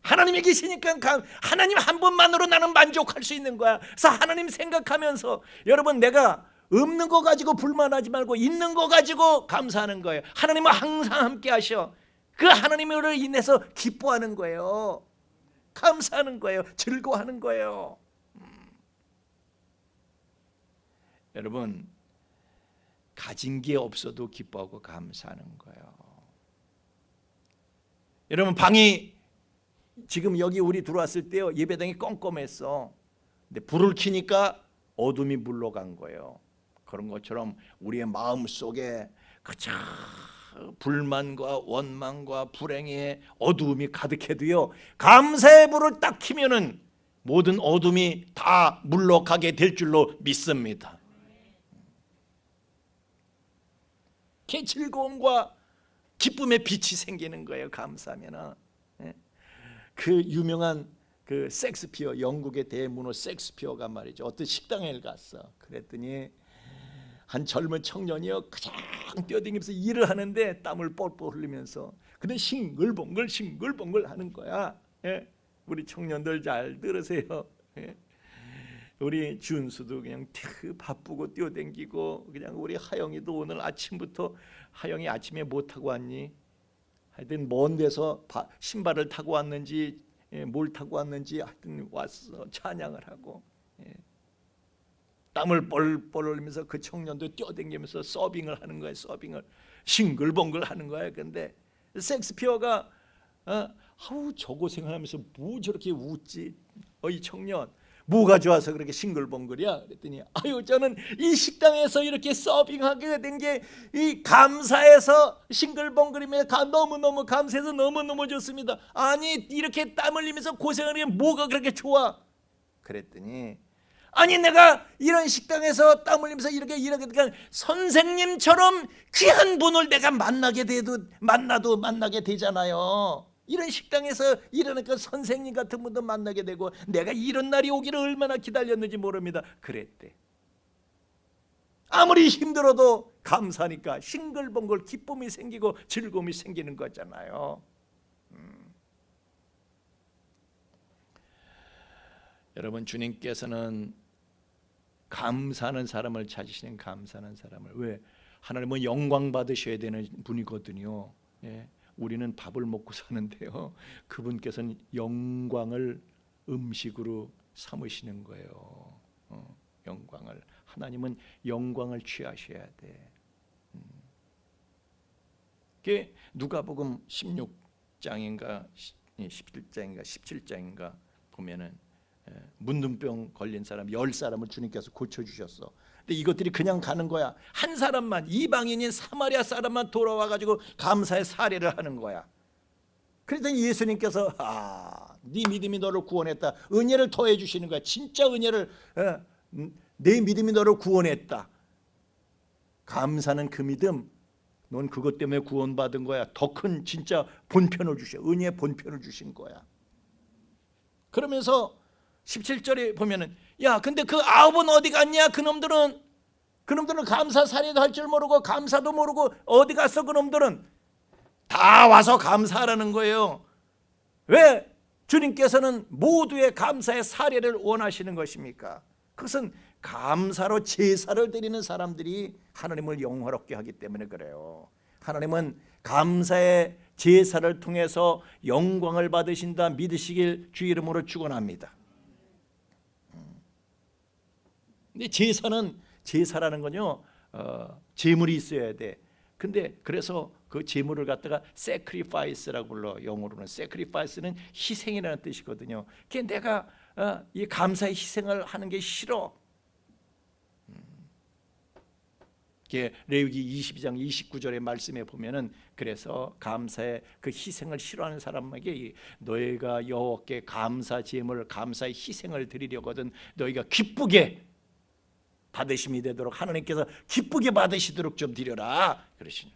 하나님이 계시니까 하나님 한 분만으로 나는 만족할 수 있는 거야. 그래서 하나님 생각하면서 여러분 내가 없는 거 가지고 불만하지 말고 있는 거 가지고 감사하는 거예요. 하나님은 항상 함께 하셔. 그 하나님으로 인해서 기뻐하는 거예요. 감사하는 거예요. 즐거워하는 거예요. 여러분 가진 게 없어도 기뻐하고 감사하는 거예요. 여러분 방이 지금 여기 우리 들어왔을 때요 예배당이 껌껌했어. 근데 불을 켜니까 어둠이 물러간 거예요. 그런 것처럼 우리의 마음 속에 그저 불만과 원망과 불행의 어두움이 가득해도요 감사의 불을 딱 켜면은 모든 어둠이 다 물러가게 될 줄로 믿습니다. 그 즐거움과 기쁨의 빛이 생기는 거예요. 감사하면은. 그 유명한 그 섹스피어 영국의 대문호 섹스피어가 말이죠. 어떤 식당에 갔어. 그랬더니 한 젊은 청년이요 그냥 뛰어다니면서 일을 하는데 땀을 뻘뻘 흘리면서 근데 싱글벙글 하는 거야. 예? 우리 청년들 잘 들으세요. 예? 우리 준수도 그냥 바쁘고 뛰어다니고 그냥 우리 하영이도 오늘 아침부터 하영이 아침에 뭐 타고 왔니? 하여튼 먼 데서 신발을 타고 왔는지 뭘 타고 왔는지 하여튼 왔어. 찬양을 하고 땀을 뻘뻘 흘리면서 그 청년도 뛰어다니면서 서빙을 하는 거예요. 서빙을 싱글벙글 하는 거예요. 근데 섹스피어가 아우 저 고생을 하면서 뭐 저렇게 웃지? 이 청년 뭐가 좋아서 그렇게 싱글벙글이야? 그랬더니 아유 저는 이 식당에서 이렇게 서빙하게 된 게 이 감사해서 싱글벙글이며 너무너무 감사해서 너무너무 좋습니다. 아니 이렇게 땀 흘리면서 고생을 하면 뭐가 그렇게 좋아? 그랬더니 아니 내가 이런 식당에서 땀 흘리면서 이렇게 일하니까 선생님처럼 귀한 분을 내가 만나게 되잖아요. 이런 식당에서 일하니까 선생님 같은 분도 만나게 되고 내가 이런 날이 오기를 얼마나 기다렸는지 모릅니다. 그랬대. 아무리 힘들어도 감사하니까 싱글벙글 기쁨이 생기고 즐거움이 생기는 거잖아요. 여러분 주님께서는 감사하는 사람을 찾으시는 감사하는 사람을 왜? 하나님은 영광 받으셔야 되는 분이거든요. 예. 우리는 밥을 먹고 사는데요. 그분께서는 영광을 음식으로 삼으시는 거예요. 영광을 하나님은 영광을 취하셔야 돼. 그게 누가복음 16장인가 17장인가 보면은 문둥병 걸린 사람 10사람을 주님께서 고쳐주셨어. 근데 이것들이 그냥 가는 거야. 한 사람만 이방인인 사마리아 사람만 돌아와가지고 감사의 사례를 하는 거야. 그랬더니 예수님께서 네 믿음이 너를 구원했다. 은혜를 더해 주시는 거야. 진짜 은혜를 내 믿음이 너를 구원했다. 감사는 그 믿음. 넌 그것 때문에 구원받은 거야. 더 큰 진짜 본편을 주셔. 은혜의 본편을 주신 거야. 그러면서 17절에 보면은 야 근데 그 9은 어디 갔냐? 그놈들은 감사 사례도 할 줄 모르고 감사도 모르고 어디 갔어? 그놈들은 다 와서 감사하라는 거예요. 왜? 주님께서는 모두의 감사의 사례를 원하시는 것입니까? 그것은 감사로 제사를 드리는 사람들이 하나님을 영화롭게 하기 때문에 그래요. 하나님은 감사의 제사를 통해서 영광을 받으신다 믿으시길 주 이름으로 축원합니다. 근데 제사라는 건요 제물이 있어야 돼. 근데 그래서 그 제물을 갖다가 sacrifice라고 불러. 영어로는 sacrifice는 희생이라는 뜻이거든요. 그게 내가 이 감사의 희생을 하는 게 싫어. 레위기 22장 29절의 말씀에 보면은 그래서 감사의 그 희생을 싫어하는 사람에게 너희가 여호와께 감사 제물 감사의 희생을 드리려거든 너희가 기쁘게 받으심이 되도록 하나님께서 기쁘게 받으시도록 좀 드려라 그러시냐.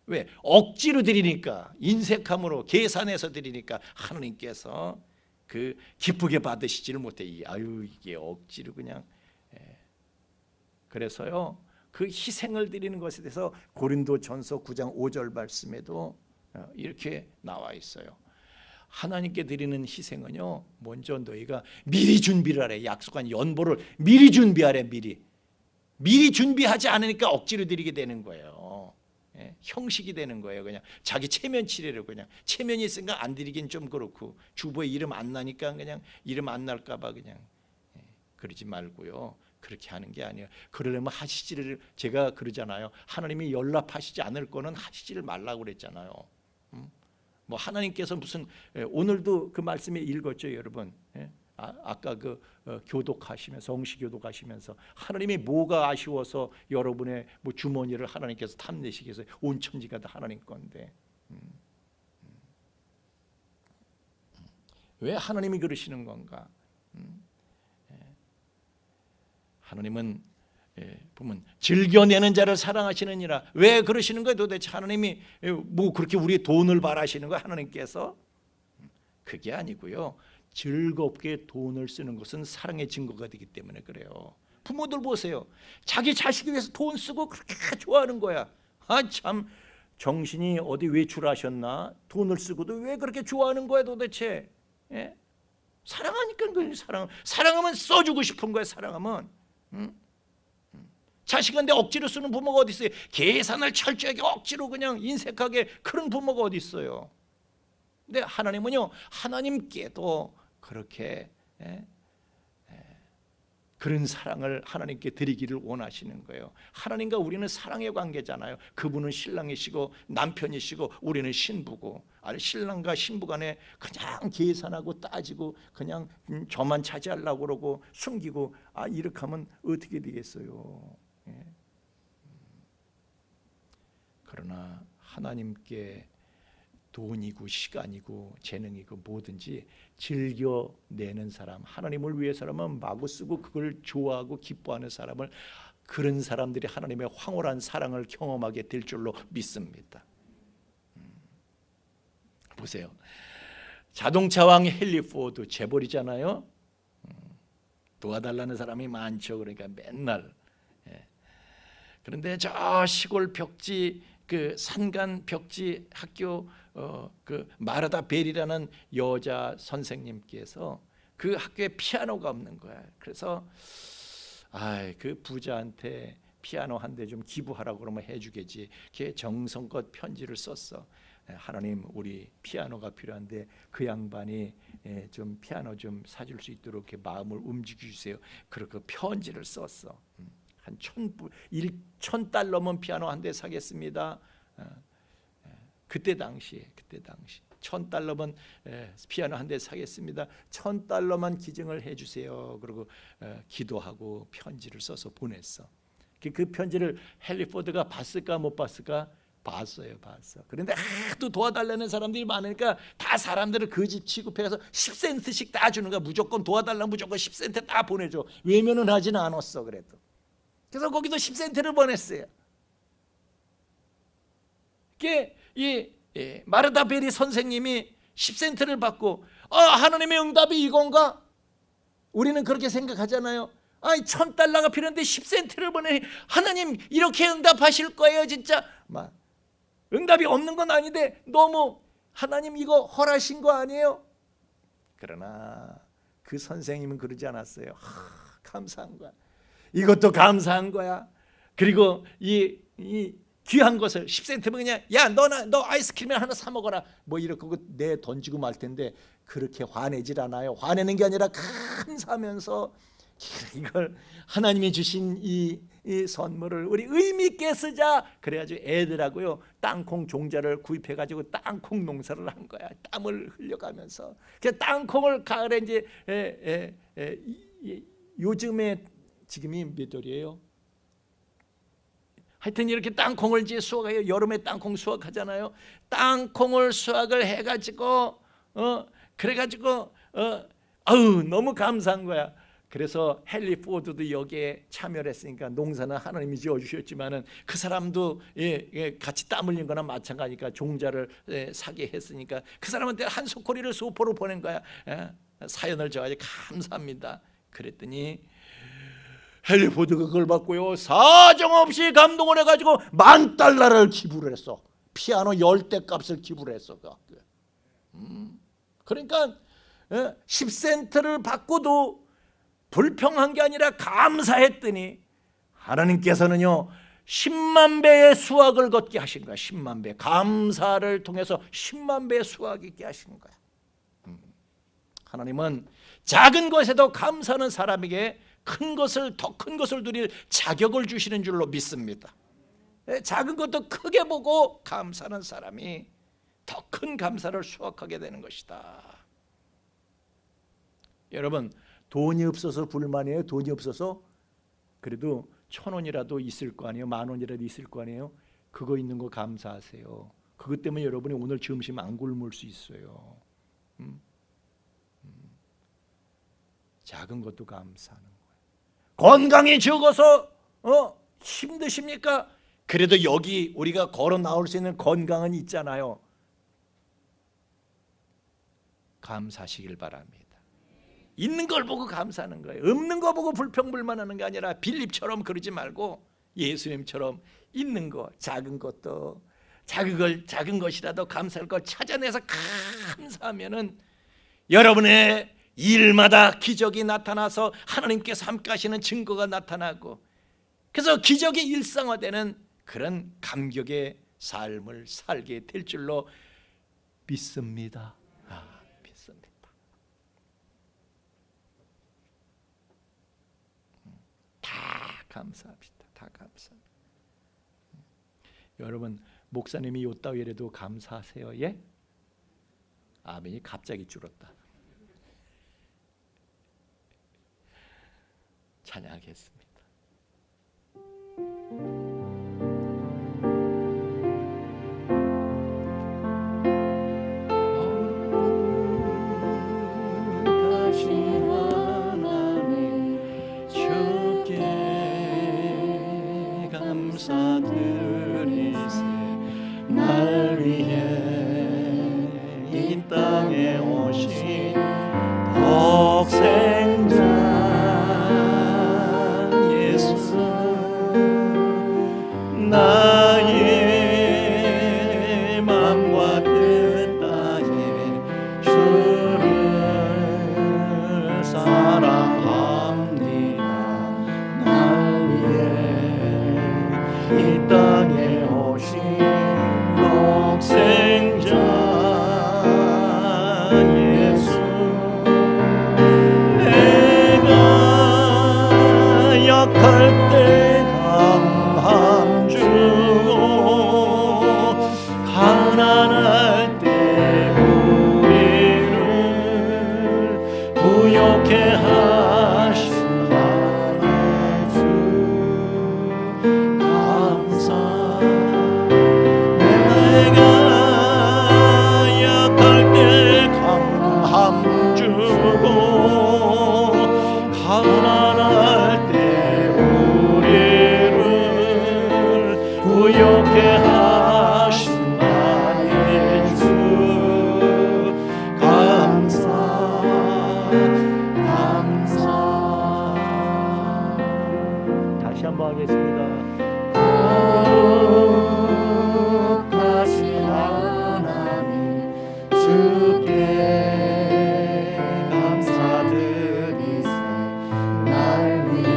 왜? 억지로 드리니까 인색함으로 계산해서 드리니까 하나님께서 그 기쁘게 받으시지를 못해. 이게 억지로 그냥. 그래서요 그 희생을 드리는 것에 대해서 고린도전서 9장 5절 말씀에도 이렇게 나와 있어요. 하나님께 드리는 희생은요, 먼저 너희가 미리 준비를 하래. 약속한 연보를 미리 준비하래. 미리 준비하지 않으니까 억지로 드리게 되는 거예요. 예, 형식이 되는 거예요. 그냥 자기 체면 치레로 그냥 체면이 있으니까 안 드리긴 좀 그렇고 주보에 이름 안 나니까 그냥 이름 안 날까 봐 그냥 그러지 말고요. 그렇게 하는 게 아니에요. 그러려면 하시지를 제가 그러잖아요. 하나님이 연락하시지 않을 거는 하시지를 말라고 그랬잖아요. 뭐 하나님께서 무슨 오늘도 그 말씀에 읽었죠, 여러분. 아까 그 교독하시면서 성시 교독하시면서 하나님이 뭐가 아쉬워서 여러분의 뭐 주머니를 하나님께서 탐내시기 위해서 온 천지가 다 하나님 건데 왜 하나님이 그러시는 건가? 하나님은 보면 즐겨내는 자를 사랑하시느니라. 왜 그러시는 거예요? 도대체 하나님이 뭐 그렇게 우리의 돈을 바라시는 거예요? 하나님께서? 그게 아니고요. 즐겁게 돈을 쓰는 것은 사랑의 증거가 되기 때문에 그래요. 부모들 보세요. 자기 자식을 위해서 돈 쓰고 그렇게 좋아하는 거야. 아 참 정신이 어디 외출하셨나? 돈을 쓰고도 왜 그렇게 좋아하는 거야 도대체? 예? 사랑하니까 그 사랑하면 써주고 싶은 거야. 사랑하면. 자식한테 억지로 쓰는 부모가 어디 있어요? 계산을 철저하게 억지로 그냥 인색하게 그런 부모가 어디 있어요? 근데 하나님은요, 하나님께도 그렇게 그런 사랑을 하나님께 드리기를 원하시는 거예요. 하나님과 우리는 사랑의 관계잖아요. 그분은 신랑이시고 남편이시고 우리는 신부고, 아니 신랑과 신부 간에 그냥 계산하고 따지고 그냥 저만 차지하려고 그러고 숨기고 이렇게 하면 어떻게 되겠어요? 그러나 하나님께 돈이고 시간이고 재능이고 뭐든지 즐겨내는 사람, 하나님을 위해서라면 마구 쓰고 그걸 좋아하고 기뻐하는 사람을, 그런 사람들이 하나님의 황홀한 사랑을 경험하게 될 줄로 믿습니다. 보세요. 자동차왕 헨리 포드 재벌이잖아요. 도와달라는 사람이 많죠. 그러니까 맨날. 그런데 저 시골 벽지 그 산간 벽지 학교 그 마르다 벨이라는 여자 선생님께서 그 학교에 피아노가 없는 거야. 그래서 그 부자한테 피아노 한 대 좀 기부하라고 그러면 해주겠지. 걔 정성껏 편지를 썼어. 하나님, 우리 피아노가 필요한데 그 양반이 좀 피아노 좀 사줄 수 있도록 이렇게 마음을 움직여 주세요. 그렇게 편지를 썼어. 한 1,000달러면 피아노 한 대 사겠습니다. 그때 당시 1,000달러면 피아노 한 대 사겠습니다. 1,000달러만 기증을 해주세요. 그리고 기도하고 편지를 써서 보냈어. 그 편지를 헨리 포드가 봤을까 못 봤을까? 봤어요. 그런데 하도 도와달라는 사람들이 많으니까 다 사람들을 그 집 취급해서 10센트씩 다 주는 거야. 무조건 도와달라면 무조건 10센트 다 보내줘. 외면은 하지는 않았어. 그래도. 그래서 거기도 10센트를 보냈어요. 이 마르다 베리 선생님이 10센트를 받고 하나님의 응답이 이건가? 우리는 그렇게 생각하잖아요. 1,000달러가 필요한데 10센트를 보내니 하나님 이렇게 응답하실 거예요 진짜? 응답이 없는 건 아닌데 너무 하나님 이거 허락하신 거 아니에요? 그러나 그 선생님은 그러지 않았어요. 감사한 거야. 이것도 감사한 거야. 그리고 이 귀한 것을 10센트면 그냥 너 아이스크림 하나 사 먹어라 뭐 이렇게 내 던지고 말 텐데 그렇게 화내질 않아요. 화내는 게 아니라 감사하면서 이걸 하나님이 주신 이 선물을 우리 의미 있게 쓰자. 그래가지고 애들하고요 땅콩 종자를 구입해가지고 땅콩 농사를 한 거야. 땀을 흘려가면서 그 땅콩을 가을에 이제 요즘에 지금이 몇 월이에요? 하여튼 이렇게 땅콩을 이제 수확해요. 여름에 땅콩 수확하잖아요. 땅콩을 수확을 해가지고 그래가지고 너무 감사한 거야. 그래서 헨리 포드도 여기에 참여를 했으니까 농사는 하나님이 지어주셨지만은 그 사람도 같이 땀 흘린 거나 마찬가지니까 종자를 사게 했으니까 그 사람한테 한 소코리를 소포로 보낸 거야. 사연을 저가지고 감사합니다. 그랬더니 헨리 포드가 그걸 받고요 사정없이 감동을 해가지고 $10,000를 기부를 했어. 피아노 10대 값을 기부를 했어. 그 학교에. 그러니까 10센트를 받고도 불평한 게 아니라 감사했더니 하나님께서는요 10만 배의 수확을 걷게 하신 거야. 10만 배. 감사를 통해서 10만 배의 수확이 있게 하신 거야. 하나님은 작은 것에도 감사하는 사람에게 큰 것을, 더 큰 것을 누릴 자격을 주시는 줄로 믿습니다. 작은 것도 크게 보고 감사하는 사람이 더 큰 감사를 수확하게 되는 것이다. 여러분, 돈이 없어서 불만이에요? 돈이 없어서? 그래도 1,000원이라도 있을 거 아니에요? 10,000원이라도 있을 거 아니에요? 그거 있는 거 감사하세요. 그것 때문에 여러분이 오늘 점심 안 굶을 수 있어요. 작은 것도 감사하는 거예요. 건강이 적어서 힘드십니까? 그래도 여기 우리가 걸어 나올 수 있는 건강은 있잖아요. 감사하시길 바랍니다. 있는 걸 보고 감사하는 거예요. 없는 거 보고 불평불만하는 게 아니라 빌립처럼 그러지 말고 예수님처럼 있는 거, 작은 것도 작은 것이라도 감사할 걸 찾아내서 감사하면은 여러분의 일마다 기적이 나타나서 하나님께서 함께 하시는 증거가 나타나고, 그래서 기적이 일상화되는 그런 감격의 삶을 살게 될 줄로 믿습니다. 믿습니다. 다 감사합시다. 다 감사합니다. 여러분, 목사님이 요따위라도 감사하세요. 예? 아멘이 갑자기 줄었다. 찬양하겠습니다. 감사드리세 날 위해 이 땅에 오신 독생자 예수, 나의 맘과 뜻 다해 주를 사랑합니다. 날 위해 이 땅에 오신 독생자 예수, 내가 약할 때 강함 주고 가난할 때 우리를 부욕해 하신 하나님 주 감사. 내가 약할 때 강함 주고 가난할 때 우리를 부욕해 하신 나의 주 감사. 다시 한번 하겠습니다. 거룩하신 하나님 주께 감사드리세 날 위해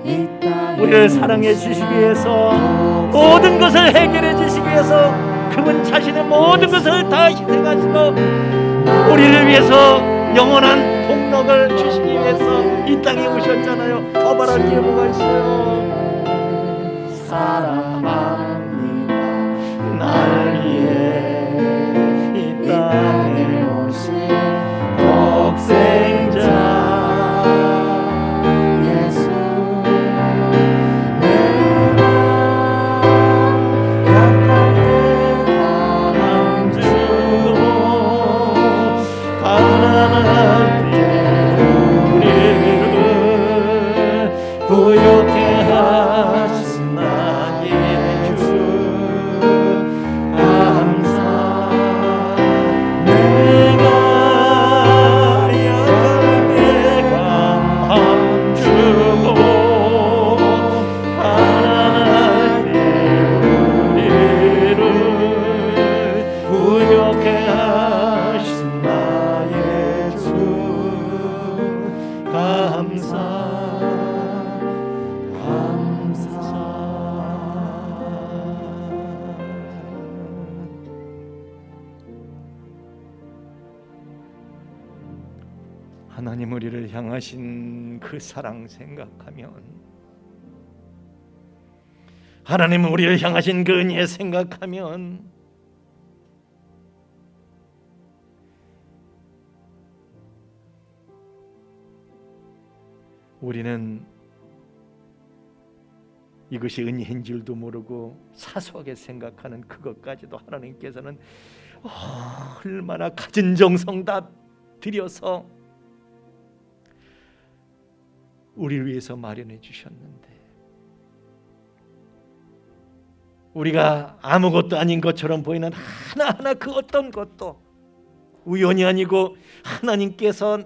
이 땅에 우리를 사랑해 주시기 위해서, 모든 것을 해결해 주시기 위해서 그분 자신의 모든 것을 다 희생하시고 우리를 위해서 영원한 복락을 주시기 위해서 이 땅에 오셨잖아요. 더 바랄 게 뭐가 있어요? 사랑합니다. 날 위해 이 땅에 오신 독생자 예수, 내가 약할 때 강함 주고 가난할 때 우리를 부욕해 하신 나의 주 감사 하나님 우리를 향하신 그 사랑 생각하면, 하나님 우리를 향하신 그 은혜 생각하면 우리는 이것이 은혜인 줄도 모르고 사소하게 생각하는 그것까지도 하나님께서는 얼마나 갖은 정성 다 들여서 우리를 위해서 마련해 주셨는데, 우리가 아무것도 아닌 것처럼 보이는 하나하나 그 어떤 것도 우연이 아니고 하나님께서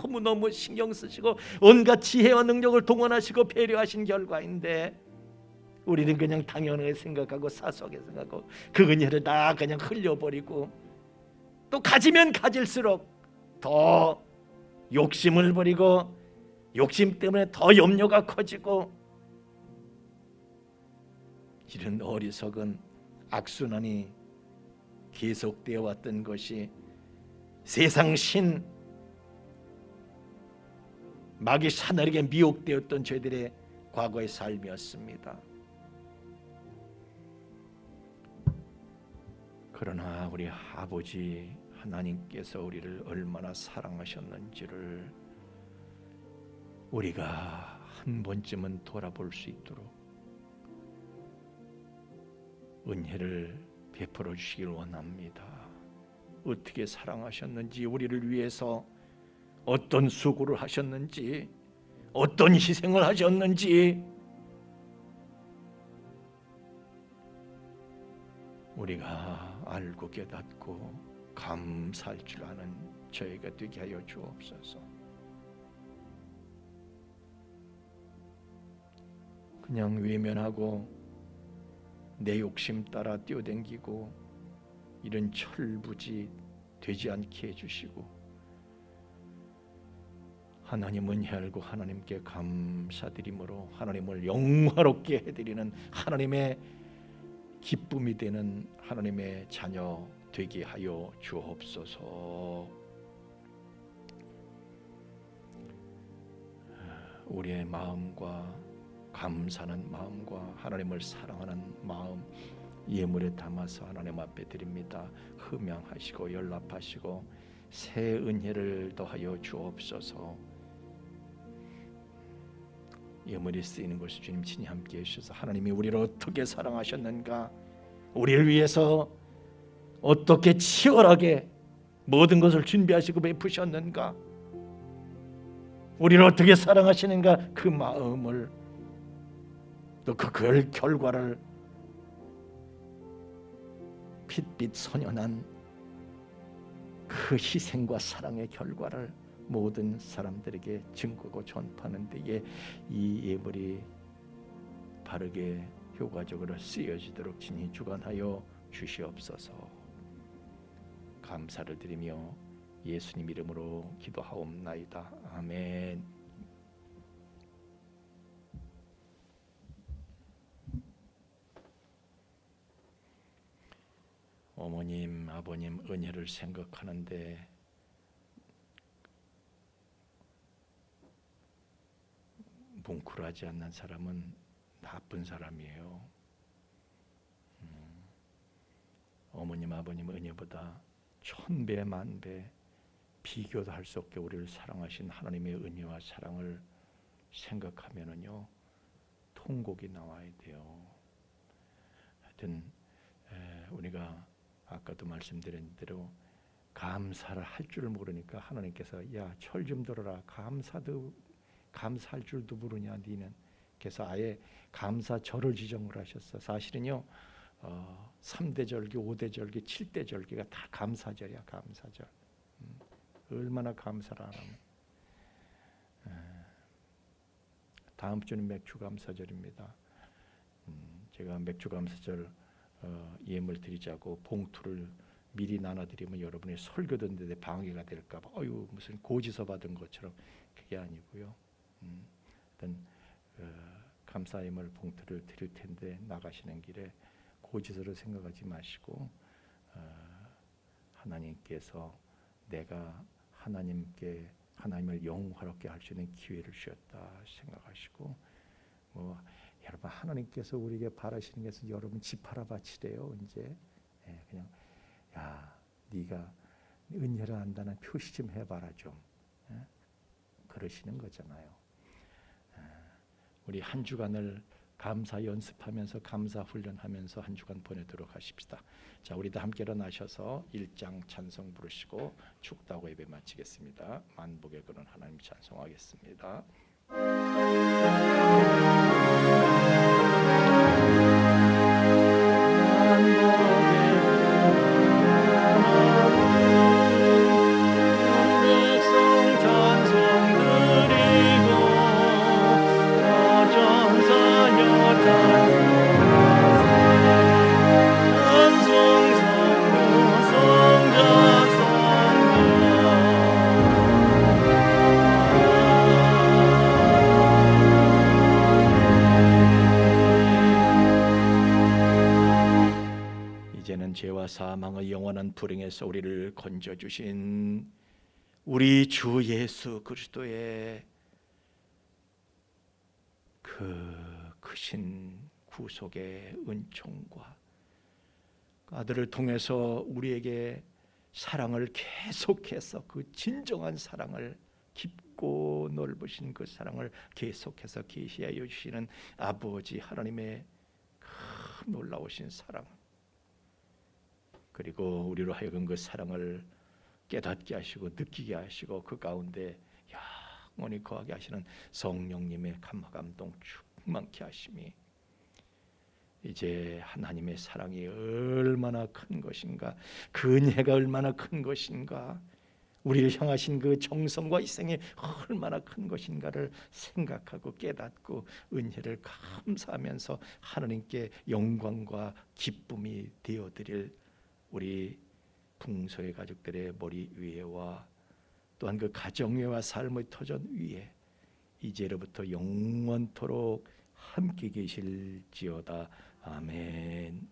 너무너무 신경 쓰시고 온갖 지혜와 능력을 동원하시고 배려하신 결과인데, 우리는 그냥 당연하게 생각하고 사소하게 생각하고 그 은혜를 다 그냥 흘려버리고, 또 가지면 가질수록 더 욕심을 부리고 욕심 때문에 더 염려가 커지고, 이런 어리석은 악순환이 계속되어 왔던 것이 세상 신 마귀 사나리에게 미혹되었던 저희들의 과거의 삶이었습니다. 그러나 우리 아버지 하나님께서 우리를 얼마나 사랑하셨는지를 우리가 한 번쯤은 돌아볼 수 있도록 은혜를 베풀어 주시길 원합니다. 어떻게 사랑하셨는지, 우리를 위해서 어떤 수고를 하셨는지, 어떤 희생을 하셨는지 우리가 알고 깨닫고 감사할 줄 아는 저희가 되게 하여 주옵소서. 그냥 외면하고 내 욕심 따라 뛰어댕기고 이런 철부지 되지 않게 해주시고, 하나님 은혜 알고 하나님께 감사드림으로 하나님을 영화롭게 해드리는 하나님의 기쁨이 되는 하나님의 자녀 되게 하여 주옵소서. 우리의 마음과 감사하는 마음과 하나님을 사랑하는 마음 예물에 담아서 하나님 앞에 드립니다. 흠양하시고 연락하시고 새 은혜를 더하여 주옵소서. 예물이 쓰이는 것을 주님 친히 함께 해주셔서 하나님이 우리를 어떻게 사랑하셨는가, 우리를 위해서 어떻게 치열하게 모든 것을 준비하시고 베푸셨는가, 우리를 어떻게 사랑하시는가, 그 마음을 또 그 결과를 빛빛 선연한 그 희생과 사랑의 결과를 모든 사람들에게 증거하고 전파하는 데에 이 예물이 바르게 효과적으로 쓰여지도록 친히 주관하여 주시옵소서. 감사를 드리며 예수님 이름으로 기도하옵나이다. 아멘. 어머님, 아버님 은혜를 생각하는데 뭉클하지 않는 사람은 나쁜 사람이에요. 어머님, 아버님 은혜보다 1000배, 만배 비교도 할 수 없게 우리를 사랑하신 하나님의 은혜와 사랑을 생각하면은요, 통곡이 나와야 돼요. 하여튼 우리가 아까도 말씀드린 대로 감사를 할 줄을 모르니까 하나님께서 야, 철 좀 들어라, 감사할 줄도 모르냐 니는. 그래서 아예 감사절을 지정을 하셨어. 사실은요 3대 절기, 5대 절기, 7대 절기가 다 감사절이야. 감사절. 얼마나 감사를 안 하면. 다음 주는 맥주감사절입니다. 제가 맥주감사절 예물 드리자고 봉투를 미리 나눠드리면 여러분의 설교 듣는데 방해가 될까봐 무슨 고지서 받은 것처럼 그게 아니고요. 어떤 감사임을 봉투를 드릴 텐데 나가시는 길에 고지서를 생각하지 마시고 하나님께서 내가 하나님을 영화롭게 할 수 있는 기회를 주셨다 생각하시고 여러분 하나님께서 우리에게 바라시는 것은 여러분 집 하나 바치래요. 이제 그냥 네가 은혜를 안다는 표시 좀 해봐라 좀 그러시는 거잖아요. 우리 한 주간을 감사 연습하면서 감사 훈련하면서 한 주간 보내도록 하십시다. 자, 우리 다 함께 일어나셔서 1장 찬송 부르시고 축도하고 예배 마치겠습니다. 만복의 근원 하나님 찬송하겠습니다. 이제는 죄와 사망의 영원한 불행에서 우리를 건져주신 우리 주 예수 그리스도의 그 크신 구속의 은총과 아들을 통해서 우리에게 사랑을 계속해서 그 진정한 사랑을 깊고 넓으신 그 사랑을 계속해서 계시하여 주시는 아버지 하나님의 큰 놀라우신 사랑, 그리고 우리로 하여금 그 사랑을 깨닫게 하시고 느끼게 하시고 그 가운데 영원히 거하게 하시는 성령님의 감화감동 충만케 하심이 이제 하나님의 사랑이 얼마나 큰 것인가, 그 은혜가 얼마나 큰 것인가, 우리를 향하신 그 정성과 희생이 얼마나 큰 것인가를 생각하고 깨닫고 은혜를 감사하면서 하나님께 영광과 기쁨이 되어드릴 우리 풍소의 가족들의 머리 위에와 또한 그 가정 위와 삶의 터전 위에 이제로부터 영원토록 함께 계실지어다. 아멘.